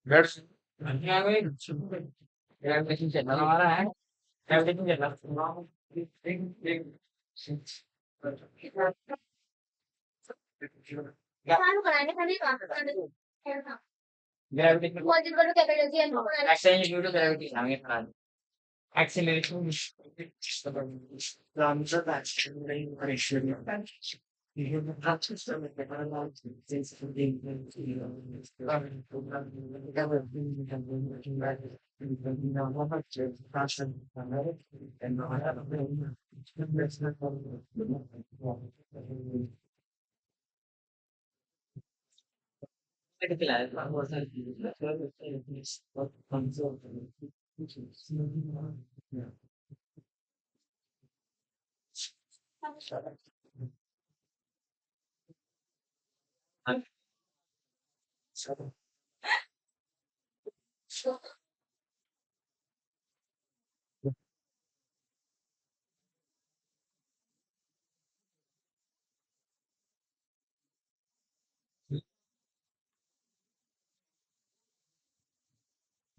That's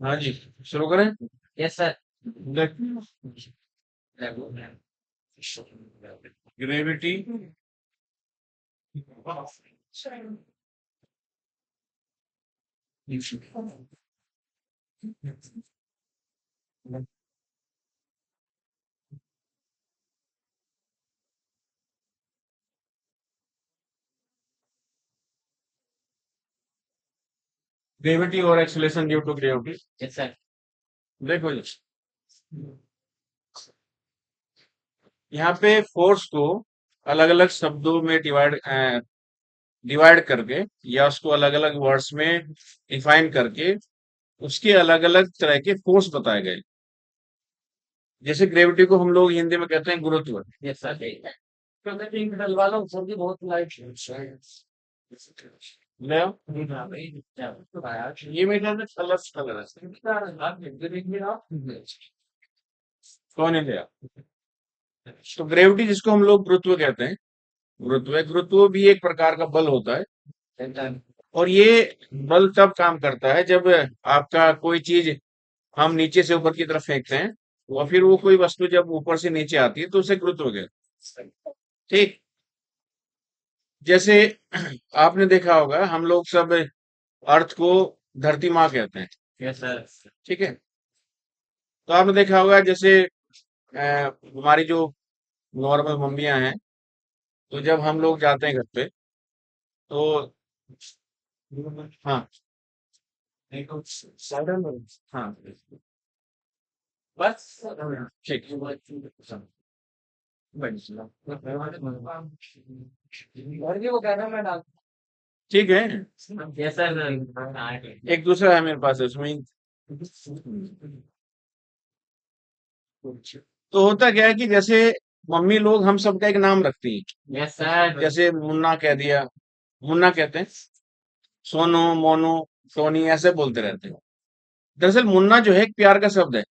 हाँ जी, शुरू करें। देख, ग्रेविटी ग्रेविटी और एक्सीलरेशन ड्यू टू ग्रेविटी। देखो जी, यहाँ पे फोर्स को अलग अलग शब्दों में डिवाइड करके या उसको अलग अलग वर्ड्स में डिफाइन करके उसके अलग अलग तरह के फोर्स बताए गए। जैसे ग्रेविटी को हम लोग हिंदी में कहते हैं गुरुत्व। ले आओ। ये मीटर में कलर है। कौन है लिया? तो ग्रेविटी जिसको हम लोग गुरुत्व कहते हैं, गुरुत्व भी एक प्रकार का बल होता है। और ये बल तब काम करता है जब आपका कोई चीज हम नीचे से ऊपर की तरफ फेंकते हैं और फिर वो कोई वस्तु जब ऊपर से नीचे आती है तो उसे गुरुत्व कहते हैं। ठीक। जैसे आपने देखा होगा हम लोग सब अर्थ को धरती माँ कहते हैं। ठीक है। तो आपने देखा होगा जैसे हमारी जो नॉर्मल मम्मियां हैं, तो जब हम लोग जाते हैं घर पे तो हाँ, हाँ, बस ठीक। ठीक है। एक दूसरा है मेरे पास उसमें। तो होता क्या है कि जैसे मम्मी लोग हम सबका एक नाम रखती हैं। जैसे मुन्ना कह दिया, मुन्ना कहते हैं। सोनू, मोनू, टोनी ऐसे बोलते रहते हैं। दरअसल मुन्ना जो है एक प्यार का शब्द है।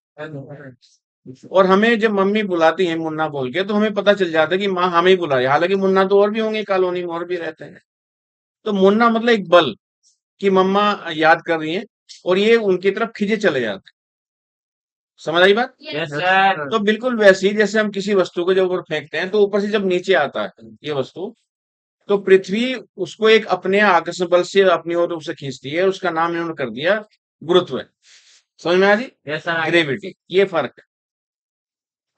और हमें जब मम्मी बुलाती है मुन्ना बोल के तो हमें पता चल जाता है कि माँ हमें ही बुला रही है। हालांकि मुन्ना तो और भी होंगे, कॉलोनी में और भी रहते हैं। तो मुन्ना मतलब एक बल कि मम्मा याद कर रही हैं और ये उनकी तरफ खींचे चले जाते हैं। समझ आई बात? तो बिल्कुल वैसे ही जैसे हम किसी वस्तु को जब ऊपर फेंकते हैं तो ऊपर से जब नीचे आता है ये वस्तु, तो पृथ्वी उसको एक अपने आकर्षण बल से अपनी ओर उसे खींचती है। उसका नाम इन्होंने कर दिया गुरुत्व। समझ में आ जी? ग्रेविटी, ये फर्क है।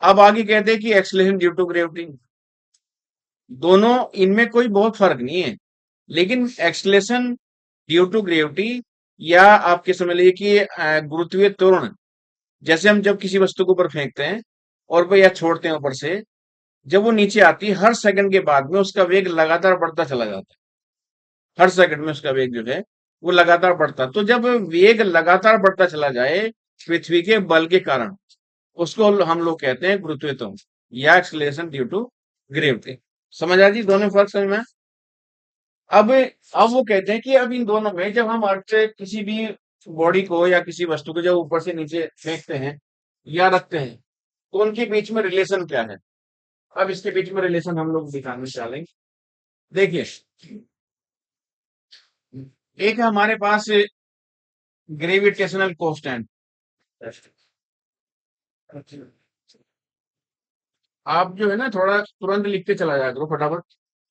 अब आगे कहते हैं कि एक्सलेशन ड्यू टू ग्रेविटी। दोनों इनमें कोई बहुत फर्क नहीं है, लेकिन एक्सलेशन ड्यू टू ग्रेविटी या आपके समझ लीजिए कि गुरुत्वीय त्वरण, जैसे हम जब किसी वस्तु को ऊपर फेंकते हैं और वो या छोड़ते हैं ऊपर से, जब वो नीचे आती है हर सेकंड के बाद में उसका वेग लगातार बढ़ता चला जाता है। हर सेकंड में उसका वेग जो है वो लगातार बढ़ता, तो जब वेग लगातार बढ़ता चला जाए पृथ्वी के बल के कारण, उसको हम लोग कहते हैं गुरुत्वीय त्वरण या एक्सलेशन ड्यू टू ग्रेविटी। समझ आ जी? दोनों फर्क समझ में आया? अब वो कहते हैं कि अब इन दोनों में जब हम अर्थ से किसी भी बॉडी को या किसी वस्तु को जब ऊपर से नीचे फेंकते हैं या रखते हैं तो उनके बीच में रिलेशन क्या है। अब इसके बीच में रिलेशन हम लोग दिखाने चलेंगे। देखिए, एक है हमारे पास ग्रेविटेशनल कांस्टेंट। आप जो है ना थोड़ा तुरंत लिखते चला जाया करो फटाफट,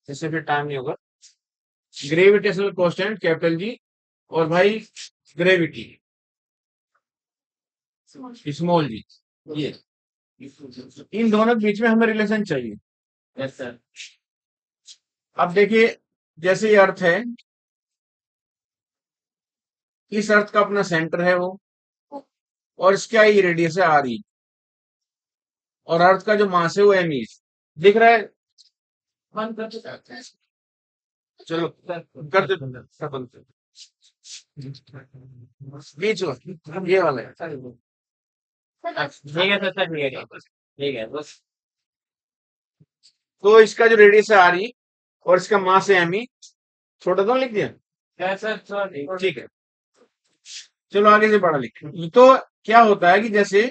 इससे फिर टाइम नहीं होगा। ग्रेविटेशनल कांस्टेंट कैपिटल जी, और भाई ग्रेविटी स्मॉल जी। ये इन दोनों के बीच में हमें रिलेशन चाहिए। Yes sir. अब देखिए, जैसे ये अर्थ है, इस अर्थ का अपना सेंटर है वो, और इसका ये रेडियस है आर ई, और अर्थ का जो मास है वो एम ई दिख रहा है। बंद कर दो। चलो कर दे बंद, सब बंद कर दो। बीच में ये वाला है। ठीक है सर, ठीक है ठीक है बस। तो इसका जो रेडियस है आर ई और इसका मास है एम ई, छोटा तो लिख दिया सर, ठीक है। चलो आगे से पढ़ा लिख। तो क्या होता है कि जैसे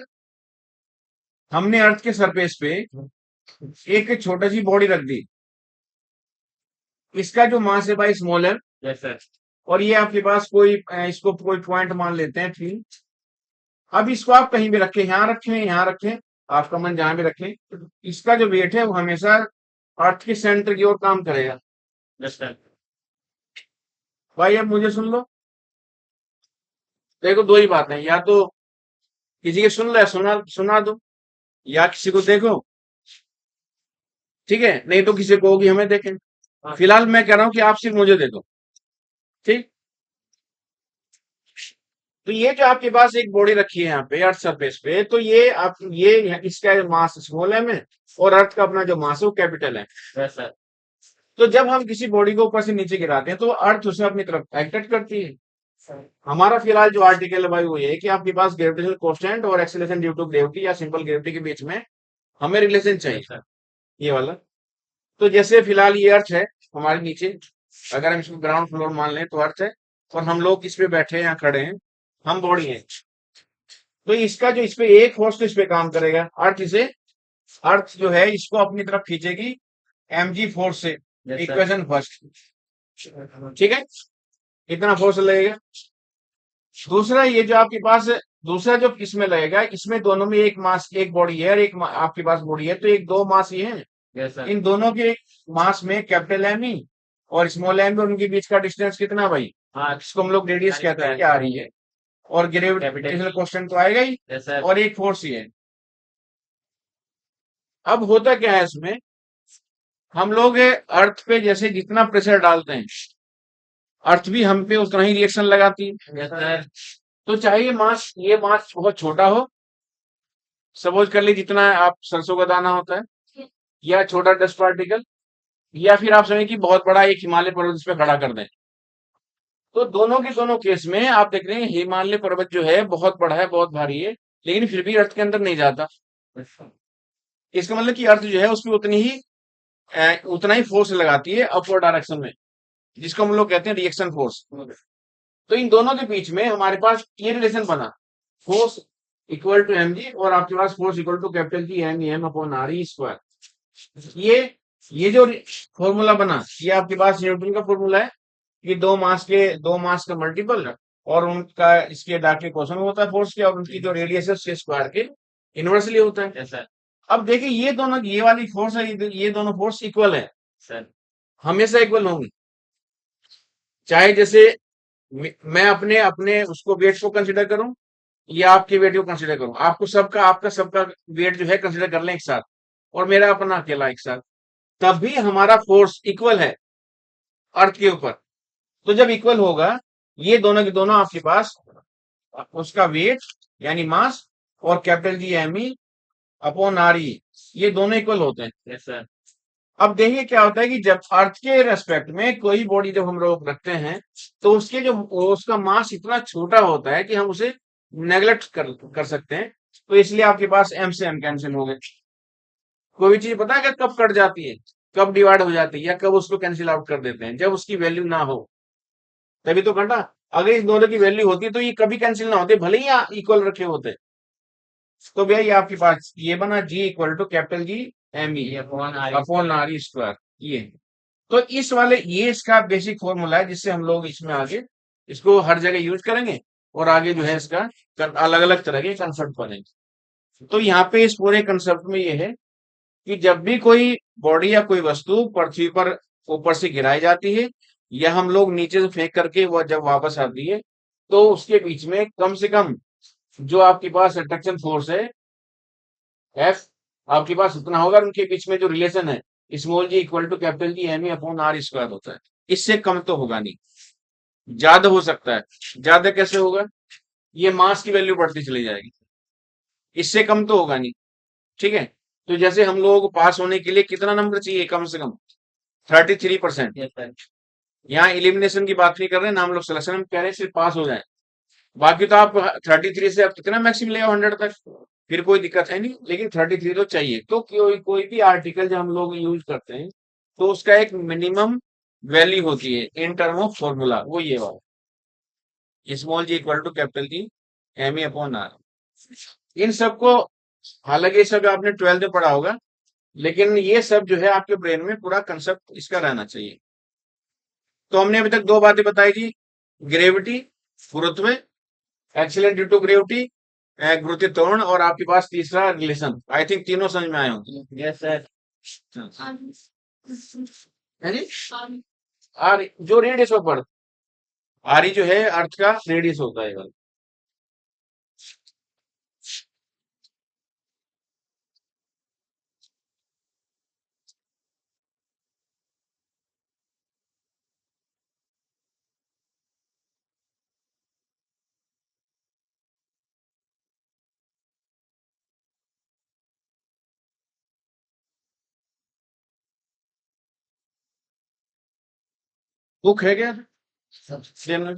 हमने अर्थ के सरफेस पे एक छोटा सी बॉडी रख दी, इसका जो मास है भाई स्मॉल है। Yes sir. और ये आपके पास कोई इसको कोई पॉइंट मान लेते हैं, ठीक। अब इसको आप कहीं भी रखें, यहाँ रखें, यहाँ रखें, आपका मन जहां भी रखें, इसका जो वेट है वो हमेशा अर्थ के सेंटर की ओर काम करेगा। Yes sir. भाई अब मुझे सुन लो, देखो दो ही बातें, या तो किसी के सुन ले सुना दो, या किसी को देखो, ठीक है, नहीं तो किसी को होगी हमें देखें। फिलहाल मैं कह रहा हूं कि आप सिर्फ मुझे देखो, ठीक। तो ये जो आपके पास एक बॉडी रखी है यहाँ पे अर्थ सरफेस पे, तो ये आप ये इसका मास स्मॉल है में, और अर्थ का अपना जो मास है वो कैपिटल है। वैसा। तो जब हम किसी बॉडी को ऊपर से नीचे गिराते हैं तो अर्थ उसे अपनी तरफ अट्रैक्ट करती है। हमारा फिलहाल जो आर्टिकल है भाई वो ये है कि आपके पास ग्रेविटेशनल कांस्टेंट और एक्सेलरेशन ड्यू टू ग्रेविटी या सिंपल ग्रेविटी के बीच में हमें रिलेशन चाहिए, ये वाला। तो जैसे फिलहाल ये अर्थ है हमारे नीचे, अगर हम इसको ग्राउंड फ्लोर मान लें तो अर्थ है, और हम लोग इस पे बैठे हैं या खड़े हैं, हम बॉडी हैं। तो इसका जो इस पे एक फोर्स तो इस पे काम करेगा, अर्थ जो है इसको अपनी तरफ खींचेगी mg फोर्स से। इक्वेशन फर्स्ट, ठीक है, इतना फोर्स लगेगा। दूसरा ये जो आपके पास दूसरा जो इसमें लगेगा, इसमें दोनों में एक मास, एक बॉडी है और एक आपके पास बॉडी है, तो एक दो मास ये है। yes, इन दोनों के मास में कैपिटल एम ई और स्मॉल एम ई, उनके बीच का डिस्टेंस कितना भाई, हाँ, इसको हम लोग रेडियस कहते हैं, क्या आ रही है, और ग्रेविटेशनल कांस्टेंट तो आएगा ही। yes, और एक फोर्स ही है। अब होता क्या है इसमें, हम लोग अर्थ पे जैसे जितना प्रेशर डालते हैं, अर्थ भी हम पे उतना ही रिएक्शन लगाती है। yes, तो चाहे ये मास बहुत छोटा हो, सपोज कर ली जितना आप सरसों का दाना होता है, या छोटा डस्ट पार्टिकल, या फिर आप समझें कि बहुत बड़ा एक हिमालय पर्वत इस पे खड़ा कर दें, तो दोनों के दोनों केस में आप देख रहे हैं हिमालय पर्वत जो है बहुत बड़ा है, बहुत भारी है, लेकिन फिर भी अर्थ के अंदर नहीं जाता। इसका मतलब कि अर्थ जो है उसमें उतना ही फोर्स लगाती है अपवर्ड डायरेक्शन में, जिसको हम लोग कहते हैं रिएक्शन फोर्स। तो इन दोनों के बीच में हमारे पास ये रिलेशन बना, force equal to M G, और आपके पास force equal to capital G M upon R E square. ये जो फॉर्मूला बना, ये आपके पास न्यूटन का फॉर्मूला है कि दो मास का मल्टीपल, और उनका इसके डायरेक्टली क्वेश्चन होता है फोर्स के, और उनकी जो रेडियस है उसके स्क्वायर के इनवर्सली होता है। सर अब देखिए ये दोनों, ये वाली फोर्स है, ये दोनों फोर्स इक्वल है सर, हमेशा इक्वल होंगी। चाहे जैसे मैं अपने अपने उसको वेट को कंसिडर करूं, या आपके वेट को कंसिडर करूं, आपका सबका वेट जो है कंसिडर कर लें एक साथ, और मेरा अपना अकेला एक साथ, तब भी हमारा फोर्स इक्वल है अर्थ के ऊपर। तो जब इक्वल होगा, ये दोनों के दोनों आपके पास उसका वेट यानी मास और capital G M E upon R E, ये दोनों इक्वल होते हैं। yes, sir. अब देखिए क्या होता है कि जब अर्थ के रेस्पेक्ट में कोई बॉडी जब हम लोग रखते हैं, तो उसका मास इतना छोटा होता है कि हम उसे नेग्लेक्ट कर सकते हैं। तो इसलिए आपके पास एम से एम कैंसिल हो गए। कोई चीज पता है कि कब कट जाती है, कब डिवाइड हो जाती है, या कब उसको कैंसिल आउट कर देते हैं, जब उसकी वैल्यू ना हो, तभी तो घटा। अगर इस दोनों की वैल्यू होती तो ये कभी कैंसिल ना होते, भले ही इक्वल रखे होते। तो भैया ये आपके पास ये बना G equal to capital G M E upon R E square. ये तो इस वाले ये इसका बेसिक फॉर्मूला है, जिससे हम लोग इसमें आगे इसको हर जगह यूज करेंगे, और आगे जो है इसका अलग अलग तरह के कंसेप्ट बनेंगे। तो यहाँ पे इस पूरे कंसेप्ट में ये है कि जब भी कोई बॉडी या कोई वस्तु पृथ्वी पर ऊपर से गिराई जाती है, या हम लोग नीचे से फेंक करके वह जब वापस आती है, तो उसके बीच में कम से कम जो आपके पास अट्रैक्शन फोर्स है एफ, आपके पास उतना होगा। उनके बीच में जो रिलेशन है small ji equal to capital G M E upon R square होता है। इससे कम तो होगा नहीं, ज्यादा हो सकता है। ज्यादा कैसे होगा? ये मास की वैल्यू बढ़ती चली जाएगी, इससे कम तो होगा नहीं। ठीक है, तो जैसे हम लोग को पास होने के लिए कितना नंबर चाहिए? कम से कम 33%। यहाँ इलिमिनेशन की बात नहीं कर रहे हैं ना हम लोग, सिलेक्शन हम कह रहे हैं सिर्फ पास हो जाए। बाकी तो आप 33 से आप कितना मैक्सिमम ले आओ 100 तक, फिर कोई दिक्कत है नहीं, लेकिन 33 तो चाहिए। तो कोई भी आर्टिकल जो हम लोग यूज करते हैं, तो उसका एक मिनिमम वैल्यू होती है इन टर्म ऑफ फॉर्मूला, वो ये वाला small ji equal to capital G M E upon R. इन सबको हालांकि ये सब आपने 12th में पढ़ा होगा, लेकिन ये सब जो है आपके ब्रेन में पूरा कंसेप्ट इसका रहना चाहिए। तो हमने अभी तक दो बातें बताई जी, ग्रेविटी गुरुत्व, एक्सीलेंट ड्यू टू ग्रेविटी गुरुत्व त्वरण, और आपके पास तीसरा रिलेशन। आई थिंक तीनों समझ में आए होंगे। Yes sir. है जी। आर जो रेडियस ऑफ अर्थ, आर जो है अर्थ का रेडियस होता है। बुक है क्या? देना।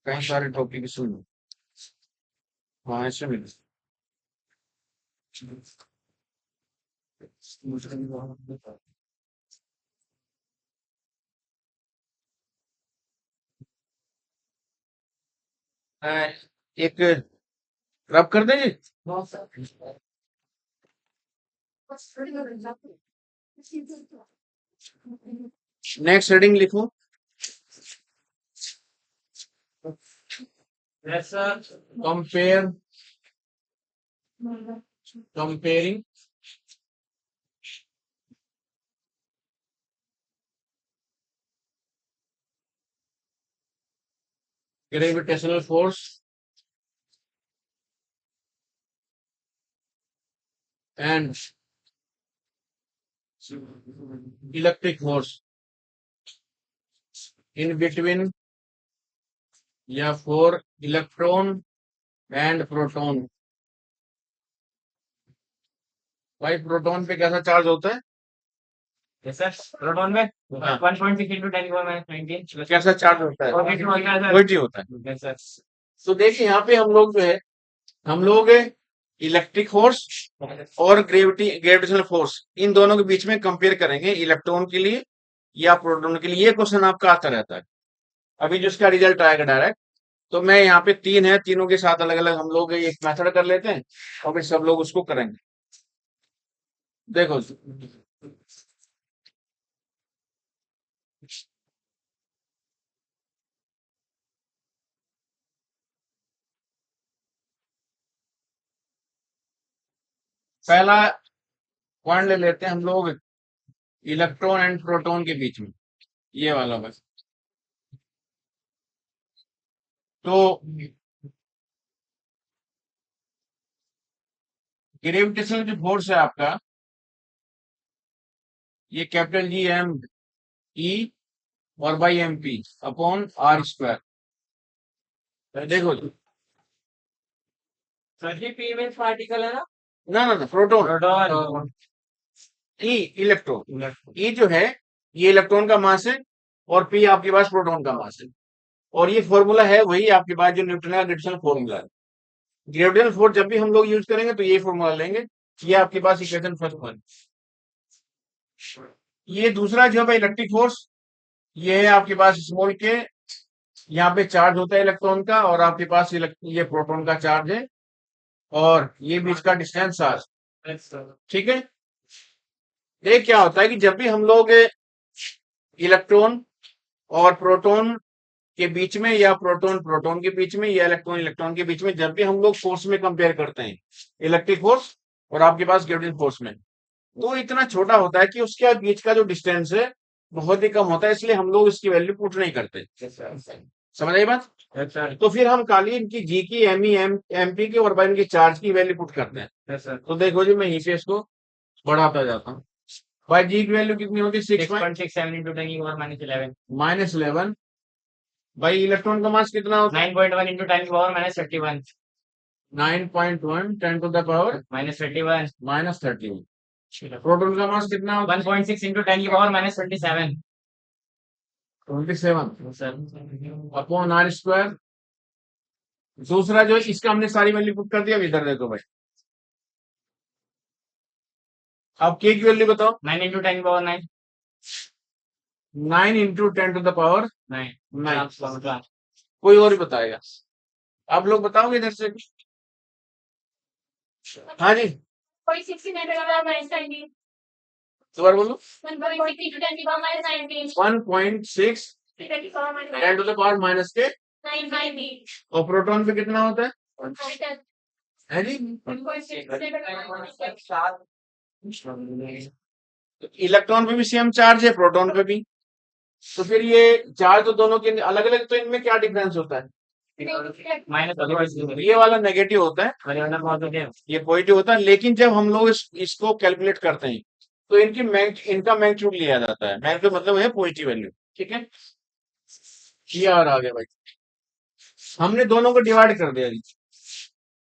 कई सारे टॉपिक सुन। हाँ ऐसे मिले। एक रब कर देंगे। नेक्स्ट हेडिंग लिखो। Compare, comparing gravitational force and electric force in between या फॉर इलेक्ट्रॉन एंड प्रोटॉन। भाई प्रोटॉन पे कैसा चार्ज होता है? Yes sir. प्रोटॉन में हाँ, 1.6 into 10 power minus 19 कैसा चार्ज होता है? पॉजिटिव होता है सर। पॉजिटिव होता है। Yes sir. तो देखिए यहाँ पे हम लोग जो है, हम लोग इलेक्ट्रिक फोर्स और ग्रेविटेशनल फोर्स, इन दोनों के बीच में कंपेयर करेंगे इलेक्ट्रॉन के लिए या प्रोटॉन के लिए। ये क्वेश्चन आपका आता रहता है, अभी जिसका रिजल्ट आएगा डायरेक्ट। तो मैं यहाँ पे तीन है, तीनों के साथ अलग अलग हम लोग एक मेथड कर लेते हैं, और फिर सब लोग उसको करेंगे। देखो पहला पॉइंट ले लेते हैं हम लोग इलेक्ट्रॉन एंड प्रोटॉन के बीच में, ये वाला बस। तो ग्रेविटेशनल जो फोर्स है आपका, ये कैपिटल जी एम ई और by M P upon R square. देखो सर जी पी में पार्टिकल है ना। ना proton, proton. E electron. E जो है ये इलेक्ट्रॉन का मास है, और पी आपके पास प्रोटॉन का मास है। और ये फॉर्मूला है वही आपके पास जो न्यूटन का ग्रेविटेशनल फॉर्मूला है। ग्रेविटेशनल फोर्स जब भी हम लोग यूज करेंगे तो ये फॉर्मूला लेंगे। ये आपके पास इक्वेशन फर्स्ट वन। ये दूसरा जो है इलेक्ट्रिक फोर्स, ये है आपके पास स्मॉल के, यहाँ पे चार्ज होता है इलेक्ट्रॉन का, और आपके पास ये प्रोटॉन का चार्ज है, और ये बीच का डिस्टेंस आर। ठीक है। ये क्या होता है कि जब भी हम लोग इलेक्ट्रॉन और प्रोटॉन के बीच में, या प्रोटॉन प्रोटॉन के बीच में, या इलेक्ट्रॉन इलेक्ट्रॉन के बीच में, जब भी हम लोग फोर्स में कंपेयर करते हैं, इलेक्ट्रिक फोर्स और आपके पास ग्रेविटेशनल फोर्स में, तो इतना छोटा होता है कि उसके बीच का जो डिस्टेंस है बहुत ही कम होता है, इसलिए हम लोग इसकी वैल्यू पुट नहीं करते। समझ आई बात? तो फिर हम खाली इनकी जी की, एम ई, एमपी की, और बाई इनकी चार्ज की वैल्यू पुट करते हैं। तो देखो जी, मैं यहीं पे इसको बढ़ाता जाता हूँ। भाई जी की वैल्यू कितनी होगी? 6.67 into 10 power minus 11. -11। भाई इलेक्ट्रॉन का मास कितना होता है? 9.1 into 10 power minus 31. 9.1 10 to the power Minus 31. -31। Proton का मास कितना होता है? 1.6 into 10 power minus 27. 27 Sir. Upon R square. दूसरा जो है, इसका हमने सारी वैल्यू पुट कर दिया। अब इधर देखो भाई, अब के की वैल्यू बताओ। 9 into 10 power 9. 9 into 10 to the power 9. 9। कोई और ही बताएगा? आप लोग बताओगे इधर से? हाँ जी, 0.69 to the power minus 19. दोबारा बोलो। 1.60 to 10 to the power minus 19. 1.6 10 to the power minus 10 to the power minus के, 990. और प्रोटॉन पे कितना होता है? 1.10. है जी। 1.67 to the power minus 10. Electron पे भी सेम चार्ज है, प्रोटॉन पे भी। तो फिर ये चार्ज तो दोनों के अलग अलग, तो इनमें क्या डिफरेंस होता है? Minus ये वाला नेगेटिव होता है, ये पॉजिटिव होता है। लेकिन जब हम लोग इसको कैलकुलेट करते हैं, तो इनका मैग्नीट्यूड लिया जाता है। मैग्नीट्यूड मतलब है पॉजिटिव वैल्यू। ठीक है, ये आ गया भाई। हमने दोनों को डिवाइड कर दिया जी।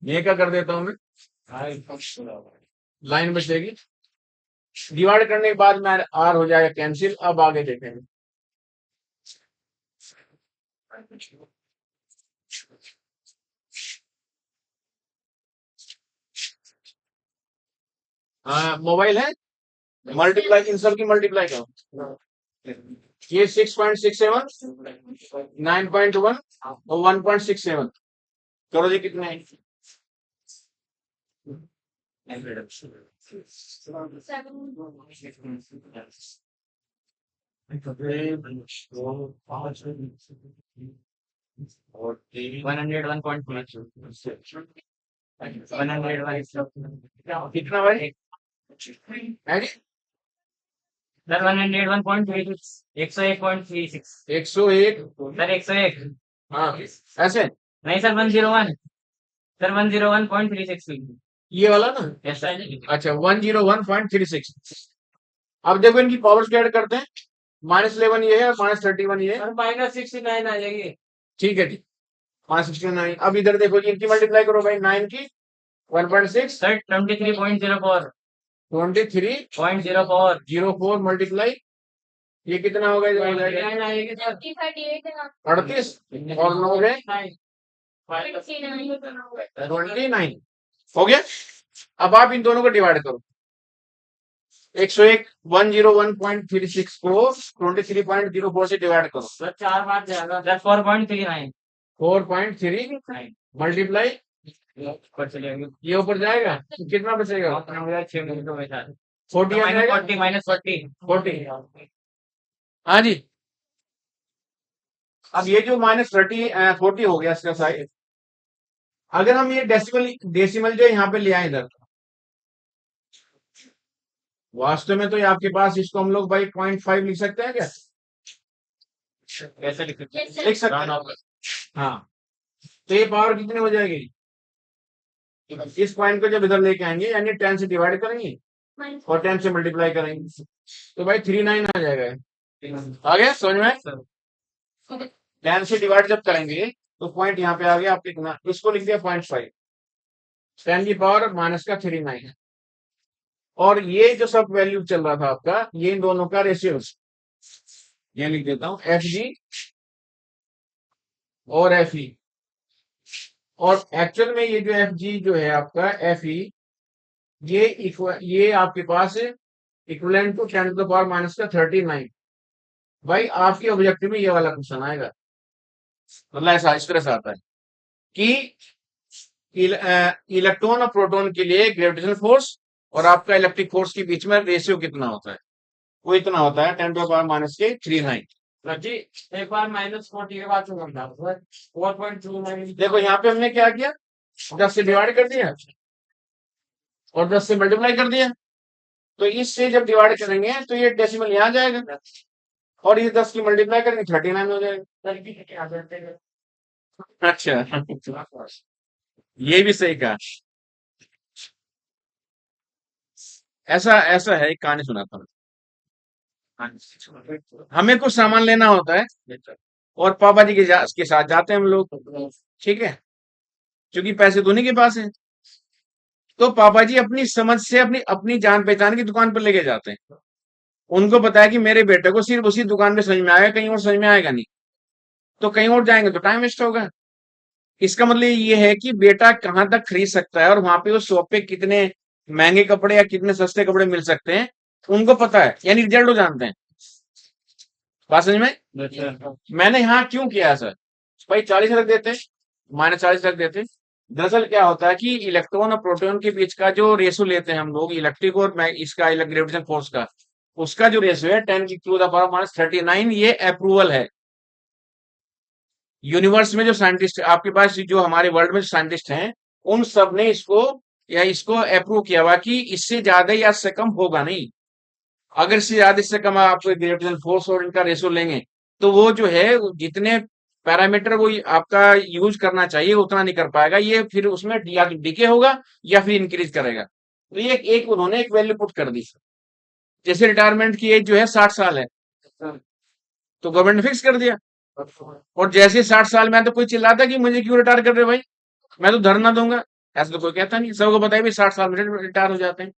ये क्या कर देता हूं मैं, लाइन बचेगी। डिवाइड करने के बाद में आर हो जाएगा कैंसिल। अब आगे देखेंगे। मोबाइल है, मल्टीप्लाई, इन सब की मल्टीप्लाई करो। ये 6.67, 9.1 और 1.67 करो जी, कितने हैं? 101.3. कितना भाई? है जी? 101.36. 101.36. 101। सर 101. हाँ, ऐसे नहीं सर 101. सर 101.36. ये वाला ना। Yes sir. अच्छा, 101.36। अब देखो इनकी पावर्स क्या ऐड करते हैं। -11 ये है और -31 ये है। -69 आ जाएगी. ठीक है जी, 569। अब इधर देखो जी, इनकी मल्टीप्लाई करो भाई, 9 की 1.6, सर 23.04. 23.04 मल्टीप्लाई, ये कितना होगा? इधर हो जाएगा 38 है ना? 38 और 9 है 69. 29 हो गया। अब आप इन दोनों को डिवाइड करो। 101 101.36 को 23.04 से डिवाइड करो। सर 4 बार जाएगा. सर 4.39. 4.3 मल्टीप्लाई, ऊपर चलेगा. ये ऊपर जाएगा तो कितना बचेगा? 6 मिनटों में सर. 40 आ जाएगा। 40 -40. 40। हाँ जी। अब ये जो -40 हो गया इसका साइज। अगर हम ये डेसिमल जो यहाँ पे ले आए इधर, वास्तव में तो ये आपके पास, इसको हम लोग भाई 0.5 लिख सकते हैं क्या? कैसे लिख सकते हैं? Yes, sir. लिख सकते हैं। हाँ, तो ये पावर कितनी हो जाएगी? इस पॉइंट को जब इधर लेके आएंगे, यानी 10 से डिवाइड करेंगे और 10 से मल्टीप्लाई करेंगे, तो भाई 39 आ जाएगा। आ गया समझ में? 10 से डिवाइड जब करेंगे तो पॉइंट यहाँ पे आ गया। आप कितना, इसको लिख दिया 0.5, 10 की पावर -39 है। और ये जो सब वैल्यू चल रहा था आपका, ये इन दोनों का रेशियो, ये लिख देता हूं, एफ जी और एफ ई। और एक्चुअल में ये जो एफ जी जो है आपका, एफ ई, ये आपके पास equivalent to 10 to the power minus का 39। भाई आपके ऑब्जेक्टिव में ये वाला क्वेश्चन आएगा, मतलब ऐसा इस तरह से आता है कि इलेक्ट्रॉन और प्रोटॉन के लिए ग्रेविटेशनल फोर्स और आपका इलेक्ट्रिक फोर्स के बीच में रेशियो कितना होता है, वो इतना होता है 10 टू द पावर माइनस के 39। जी एक बार -40 के बाद समझा 4.29। देखो यहाँ पे हमने क्या किया, 10 से डिवाइड कर दिया और 10 से मल्टीप्लाई कर दिया, तो इससे जब डिवाइड करेंगे तो ये डेसिमल यहाँ जाएगा और ये 10 की मल्टीप्लाई करेंगे 39 हो जाएगा। अच्छा ये भी सही कहा। ऐसा ऐसा है, एक कहानी सुनाता हूँ। हमें कुछ सामान लेना होता है और पापा जी के साथ जाते हैं हम लोग, ठीक है, क्योंकि पैसे तो उन्हीं के पास हैं। तो पापा जी अपनी समझ से अपनी अपनी जान पहचान की दुकान पर लेके जाते हैं। उनको पता है कि मेरे बेटे को सिर्फ उसी दुकान में समझ में आएगा, कहीं और समझ में आएगा नहीं, तो कहीं और जाएंगे तो टाइम वेस्ट होगा। इसका मतलब ये है कि बेटा कहाँ तक खरीद सकता है और वहां पे उस शॉप पे कितने महंगे कपड़े या कितने सस्ते कपड़े मिल सकते हैं, उनको पता है, यानी रिजल्ट हो जानते हैं। बात समझ में? मैंने यहाँ क्यों किया है सर, भाई 40 रख देते, -40 रख देते। दरअसल क्या होता है कि इलेक्ट्रॉन और प्रोटॉन के बीच का जो रेशो लेते हैं हम लोग इलेक्ट्रिक और इसका ग्रेविटेशन फोर्स का, उसका जो रेशो है 10 टू द पावर माइनस 39, ये अप्रूवल है। यूनिवर्स में जो साइंटिस्ट आपके पास, जो हमारे वर्ल्ड में साइंटिस्ट हैं, उन सब ने इसको या इसको अप्रूव किया हुआ कि इससे ज्यादा या इससे कम होगा नहीं। अगर इससे ज्यादा इससे कम आप ग्रेविटेशन फोर्स और इनका रेशो लेंगे तो वो जो है जितने पैरामीटर वो आपका यूज करना चाहिए उतना नहीं कर पाएगा, ये फिर उसमें या तो डिके होगा या फिर इंक्रीज करेगा। तो ये एक उन्होंने एक वैल्यू पुट कर दी। जैसे रिटायरमेंट की एज जो है 60 साल है, तो गवर्नमेंट ने फिक्स कर दिया, और जैसे 60 साल में तो कोई चिल्लाता कि मुझे क्यों रिटायर कर रहे हो भाई, मैं तो धरना दूंगा, ऐसा तो कोई कहता नहीं, सबको पता है भाई 60 साल में रिटायर हो जाते हैं।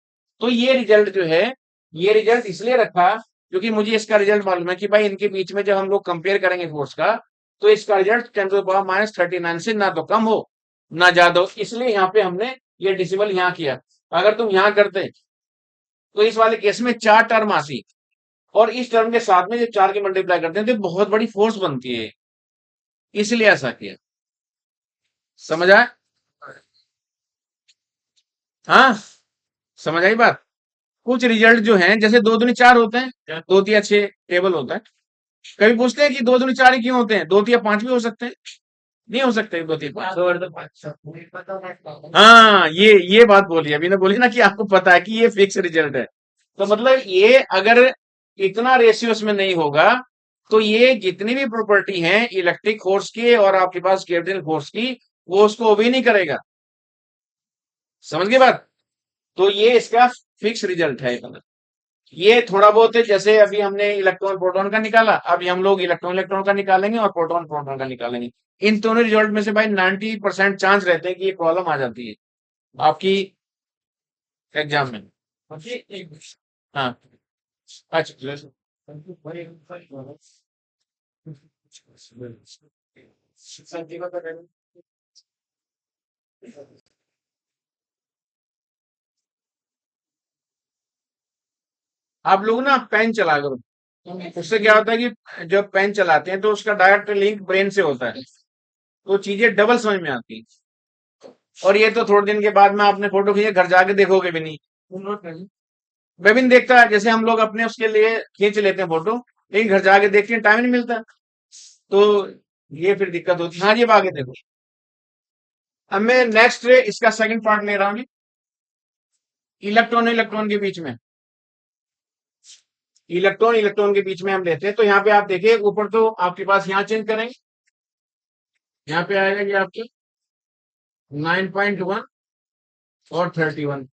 तो ये रिजल्ट जो है, ये रिजल्ट इसलिए रखा क्योंकि मुझे इसका रिजल्ट मालूम है कि भाई इनके बीच में जब हम लोग कंपेयर करेंगे फोर्स का, तो इसका result 10 to the power minus 39 से ना तो कम हो ना ज्यादा हो, इसलिए यहाँ पे हमने ये डिसिमल यहाँ किया। अगर तुम यहाँ करते तो इस वाले केस में 4 टर्म आती, और इस टर्म के साथ में जब 4 की मल्टीप्लाई करते हैं तो बहुत बड़ी फोर्स बनती है, इसलिए ऐसा किया। समझ आया? हाँ, समझ आई बात? कुछ रिजल्ट जो हैं जैसे 2 दूनी 4 होते हैं, 2 तिया 6 टेबल होता है। कभी पूछते हैं कि 2 दूनी 4 ही क्यों होते हैं, 2 तिया 5 भी हो सकते हैं, नहीं हो सकते 2 तिया 5। हाँ, ये बात बोली अभी ने, बोली ना कि आपको पता है कि ये फिक्स रिजल्ट है, तो मतलब ये अगर इतना रेशियो इसमें नहीं होगा तो ये जितनी भी प्रॉपर्टी हैं इलेक्ट्रिक फोर्स की और आपके पास ग्रेविटेशनल फोर्स की, वो उसको ओबे नहीं करेगा। समझ गए बात? तो ये इसका फिक्स रिजल्ट है। ये थोड़ा बहुत है, जैसे अभी हमने इलेक्ट्रॉन प्रोटॉन का निकाला, अभी हम लोग इलेक्ट्रॉन इलेक्ट्रॉन का निकालेंगे और प्रोटॉन प्रोटॉन का निकालेंगे। इन दोनों रिजल्ट में से भाई 90% चांस रहते हैं कि ये प्रॉब्लम आ जाती है आपकी एग्जाम में। हाँ, अच्छा, आप लोग ना पेन चला करो, उससे क्या होता है कि जब पेन चलाते हैं तो उसका डायरेक्ट लिंक ब्रेन से होता है, तो चीजें डबल समझ में आती हैं। और ये तो थोड़े दिन के बाद में आपने फोटो खींचे, घर जाके देखोगे भी नहीं, मैं भी नहीं देखता है। जैसे हम लोग अपने उसके लिए खींच लेते हैं फोटो, लेकिन घर जाके देखते हैं टाइम नहीं मिलता, तो ये फिर दिक्कत होती है। हाँ जी, अब आगे देखो। अब मैं नेक्स्ट इसका सेकंड पार्ट ले रहा हूँ, इलेक्ट्रॉन इलेक्ट्रॉन के बीच में, इलेक्ट्रॉन इलेक्ट्रॉन के बीच में हम लेते हैं। तो यहाँ पे आप देखिए, ऊपर तो आपके पास यहाँ चेंज करेंगे, यहाँ पे आएगा ये आपकी 9.1 और 31,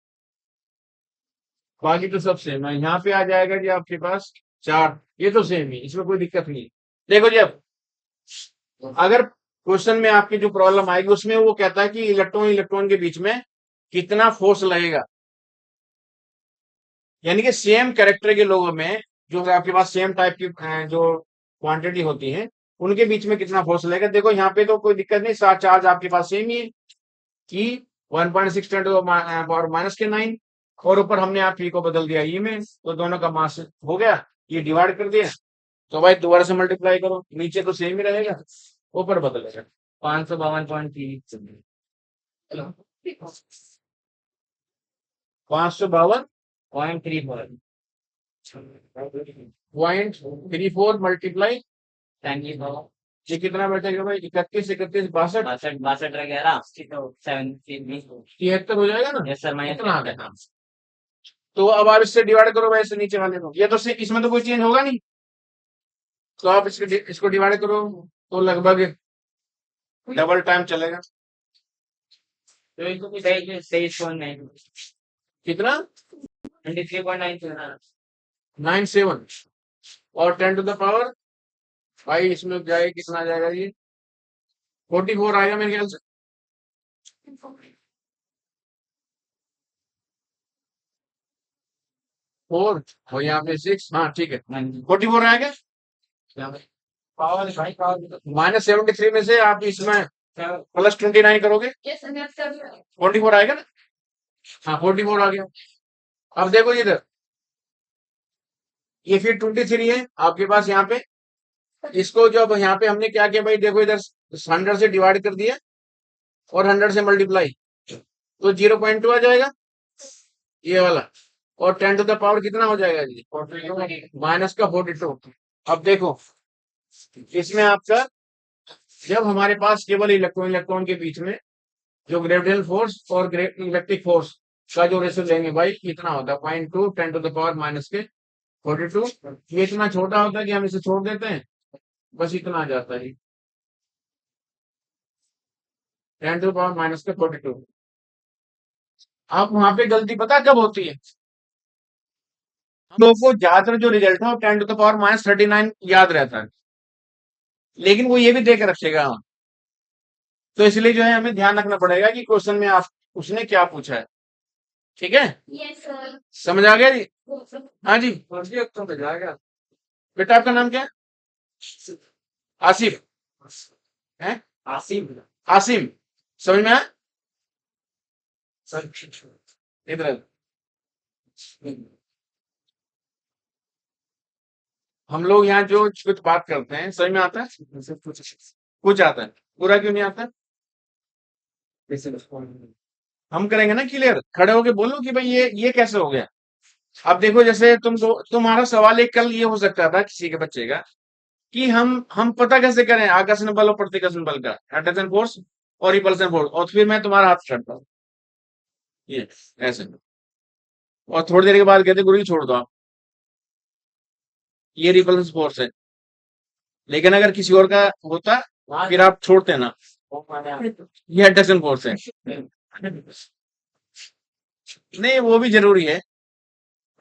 बाकी तो सब सेम है। यहाँ पे आ जाएगा जी आपके पास 4, ये तो सेम ही, इसमें कोई दिक्कत नहीं है। देखो जी, अब अगर क्वेश्चन में आपकी जो प्रॉब्लम आएगी उसमें वो कहता है कि इलेक्ट्रॉन इलेक्ट्रॉन के बीच में कितना फोर्स लगेगा, यानी कि सेम कैरेक्टर के लोगों में जो आपके पास सेम टाइप की जो क्वांटिटी होती है उनके बीच में कितना फोर्स लगेगा। देखो यहाँ पे तो कोई दिक्कत नहीं, सात चार्ज आपके पास सेम ही है कि 1.6 10 टू द पावर माइनस के 9, और ऊपर हमने यहाँ पी को बदल दिया ई में, तो दोनों का मास हो गया, ये डिवाइड कर दिया। तो भाई दोबारा से मल्टीप्लाई करो, नीचे तो सेम ही रहेगा, ऊपर बदलेगा। 552.3 552 0.34 0.34 मल्टीप्लाई,10 की पावर ये कितना बैठेगा भाई? 31 31 62 62 रह गया ना 73 73 हो जाएगा ना? यस सर माइनस कितना आ गया? तो अब आप इससे डिवाइड करो भाई, इससे नीचे वाले को, ये तो इसमें तो कोई चेंज होगा नहीं, तो आप इसको डिवाइड करो, तो लगभग डबल टाइम चलेगा। तो इनको कुछ 23.9 कितना? 23.9 97 और 10 टू द पावर भाई इसमें जाएगा, कितना आ जाएगा ये? 44 आएगा मेरे ख्याल से। 4 और यहाँ पे 6, हाँ ठीक है, 44 आएगा। पावर भाई पावर -73 में से आप इसमें +29 करोगे, Yes, sir. Yes, sir. 44 आएगा ना? हाँ 44 आ गया। अब देखो इधर, ये फिर 23 है आपके पास यहाँ पे, इसको जब यहाँ पे हमने क्या किया भाई, देखो इधर 100 से डिवाइड कर दिया और 100 से मल्टीप्लाई, तो 0.2 आ जाएगा ये वाला, और 10 टू द पावर कितना हो जाएगा जी? माइनस का 42। अब देखो इसमें आपका, जब हमारे पास केवल इलेक्ट्रॉन इलेक्ट्रॉन के बीच में जो ग्रेविटेशनल फोर्स और इलेक्ट्रिक फोर्स का जो रेशियो लेंगे भाई, कितना होता है? 0.2 10 टू द पावर माइनस के 42। ये इतना छोटा होता है कि हम इसे छोड़ देते हैं, बस इतना आ जाता है 10 टू द पावर माइनस के 42। अब वहां पे गलती पता कब होती है? हम लोगों को ज्यादातर जो रिजल्ट है वो 10 टू द पावर -39 याद रहता है, लेकिन वो ये भी दे के रखेगा, तो इसलिए जो है हमें ध्यान रखना पड़ेगा कि क्वेश्चन में आप उसने क्या पूछा है। ठीक है, Yes, sir. समझ आ गया जी? हाँ जी, तो जाएगा बेटा आपका नाम क्या है? आसिफ है? आसिम आसिम, समझ में आया? सर इधर हम लोग यहाँ जो कुछ बात करते हैं समझ में आता है? कुछ आता है, पूरा क्यों नहीं आता? हम करेंगे ना क्लियर, खड़े होके बोलो कि भाई ये कैसे हो गया। अब देखो जैसे तुम्हारा सवाल एक कल ये हो सकता था किसी के बच्चे का, कि हम पता कैसे करें आकर्षण बल और प्रतिकर्षण बल का, अट्रैक्शन फोर्स और रिपल्सन फोर्स, और फिर मैं तुम्हारा हाथ छड़ता हूँ ये ऐसे, और थोड़ी देर के बाद कहते गुरु जी छोड़ दो आप, ये रिपल्सन फोर्स है। लेकिन अगर किसी और का होता फिर आप छोड़ते ना, ये अट्रैक्शन फोर्स है। नहीं वो भी जरूरी है।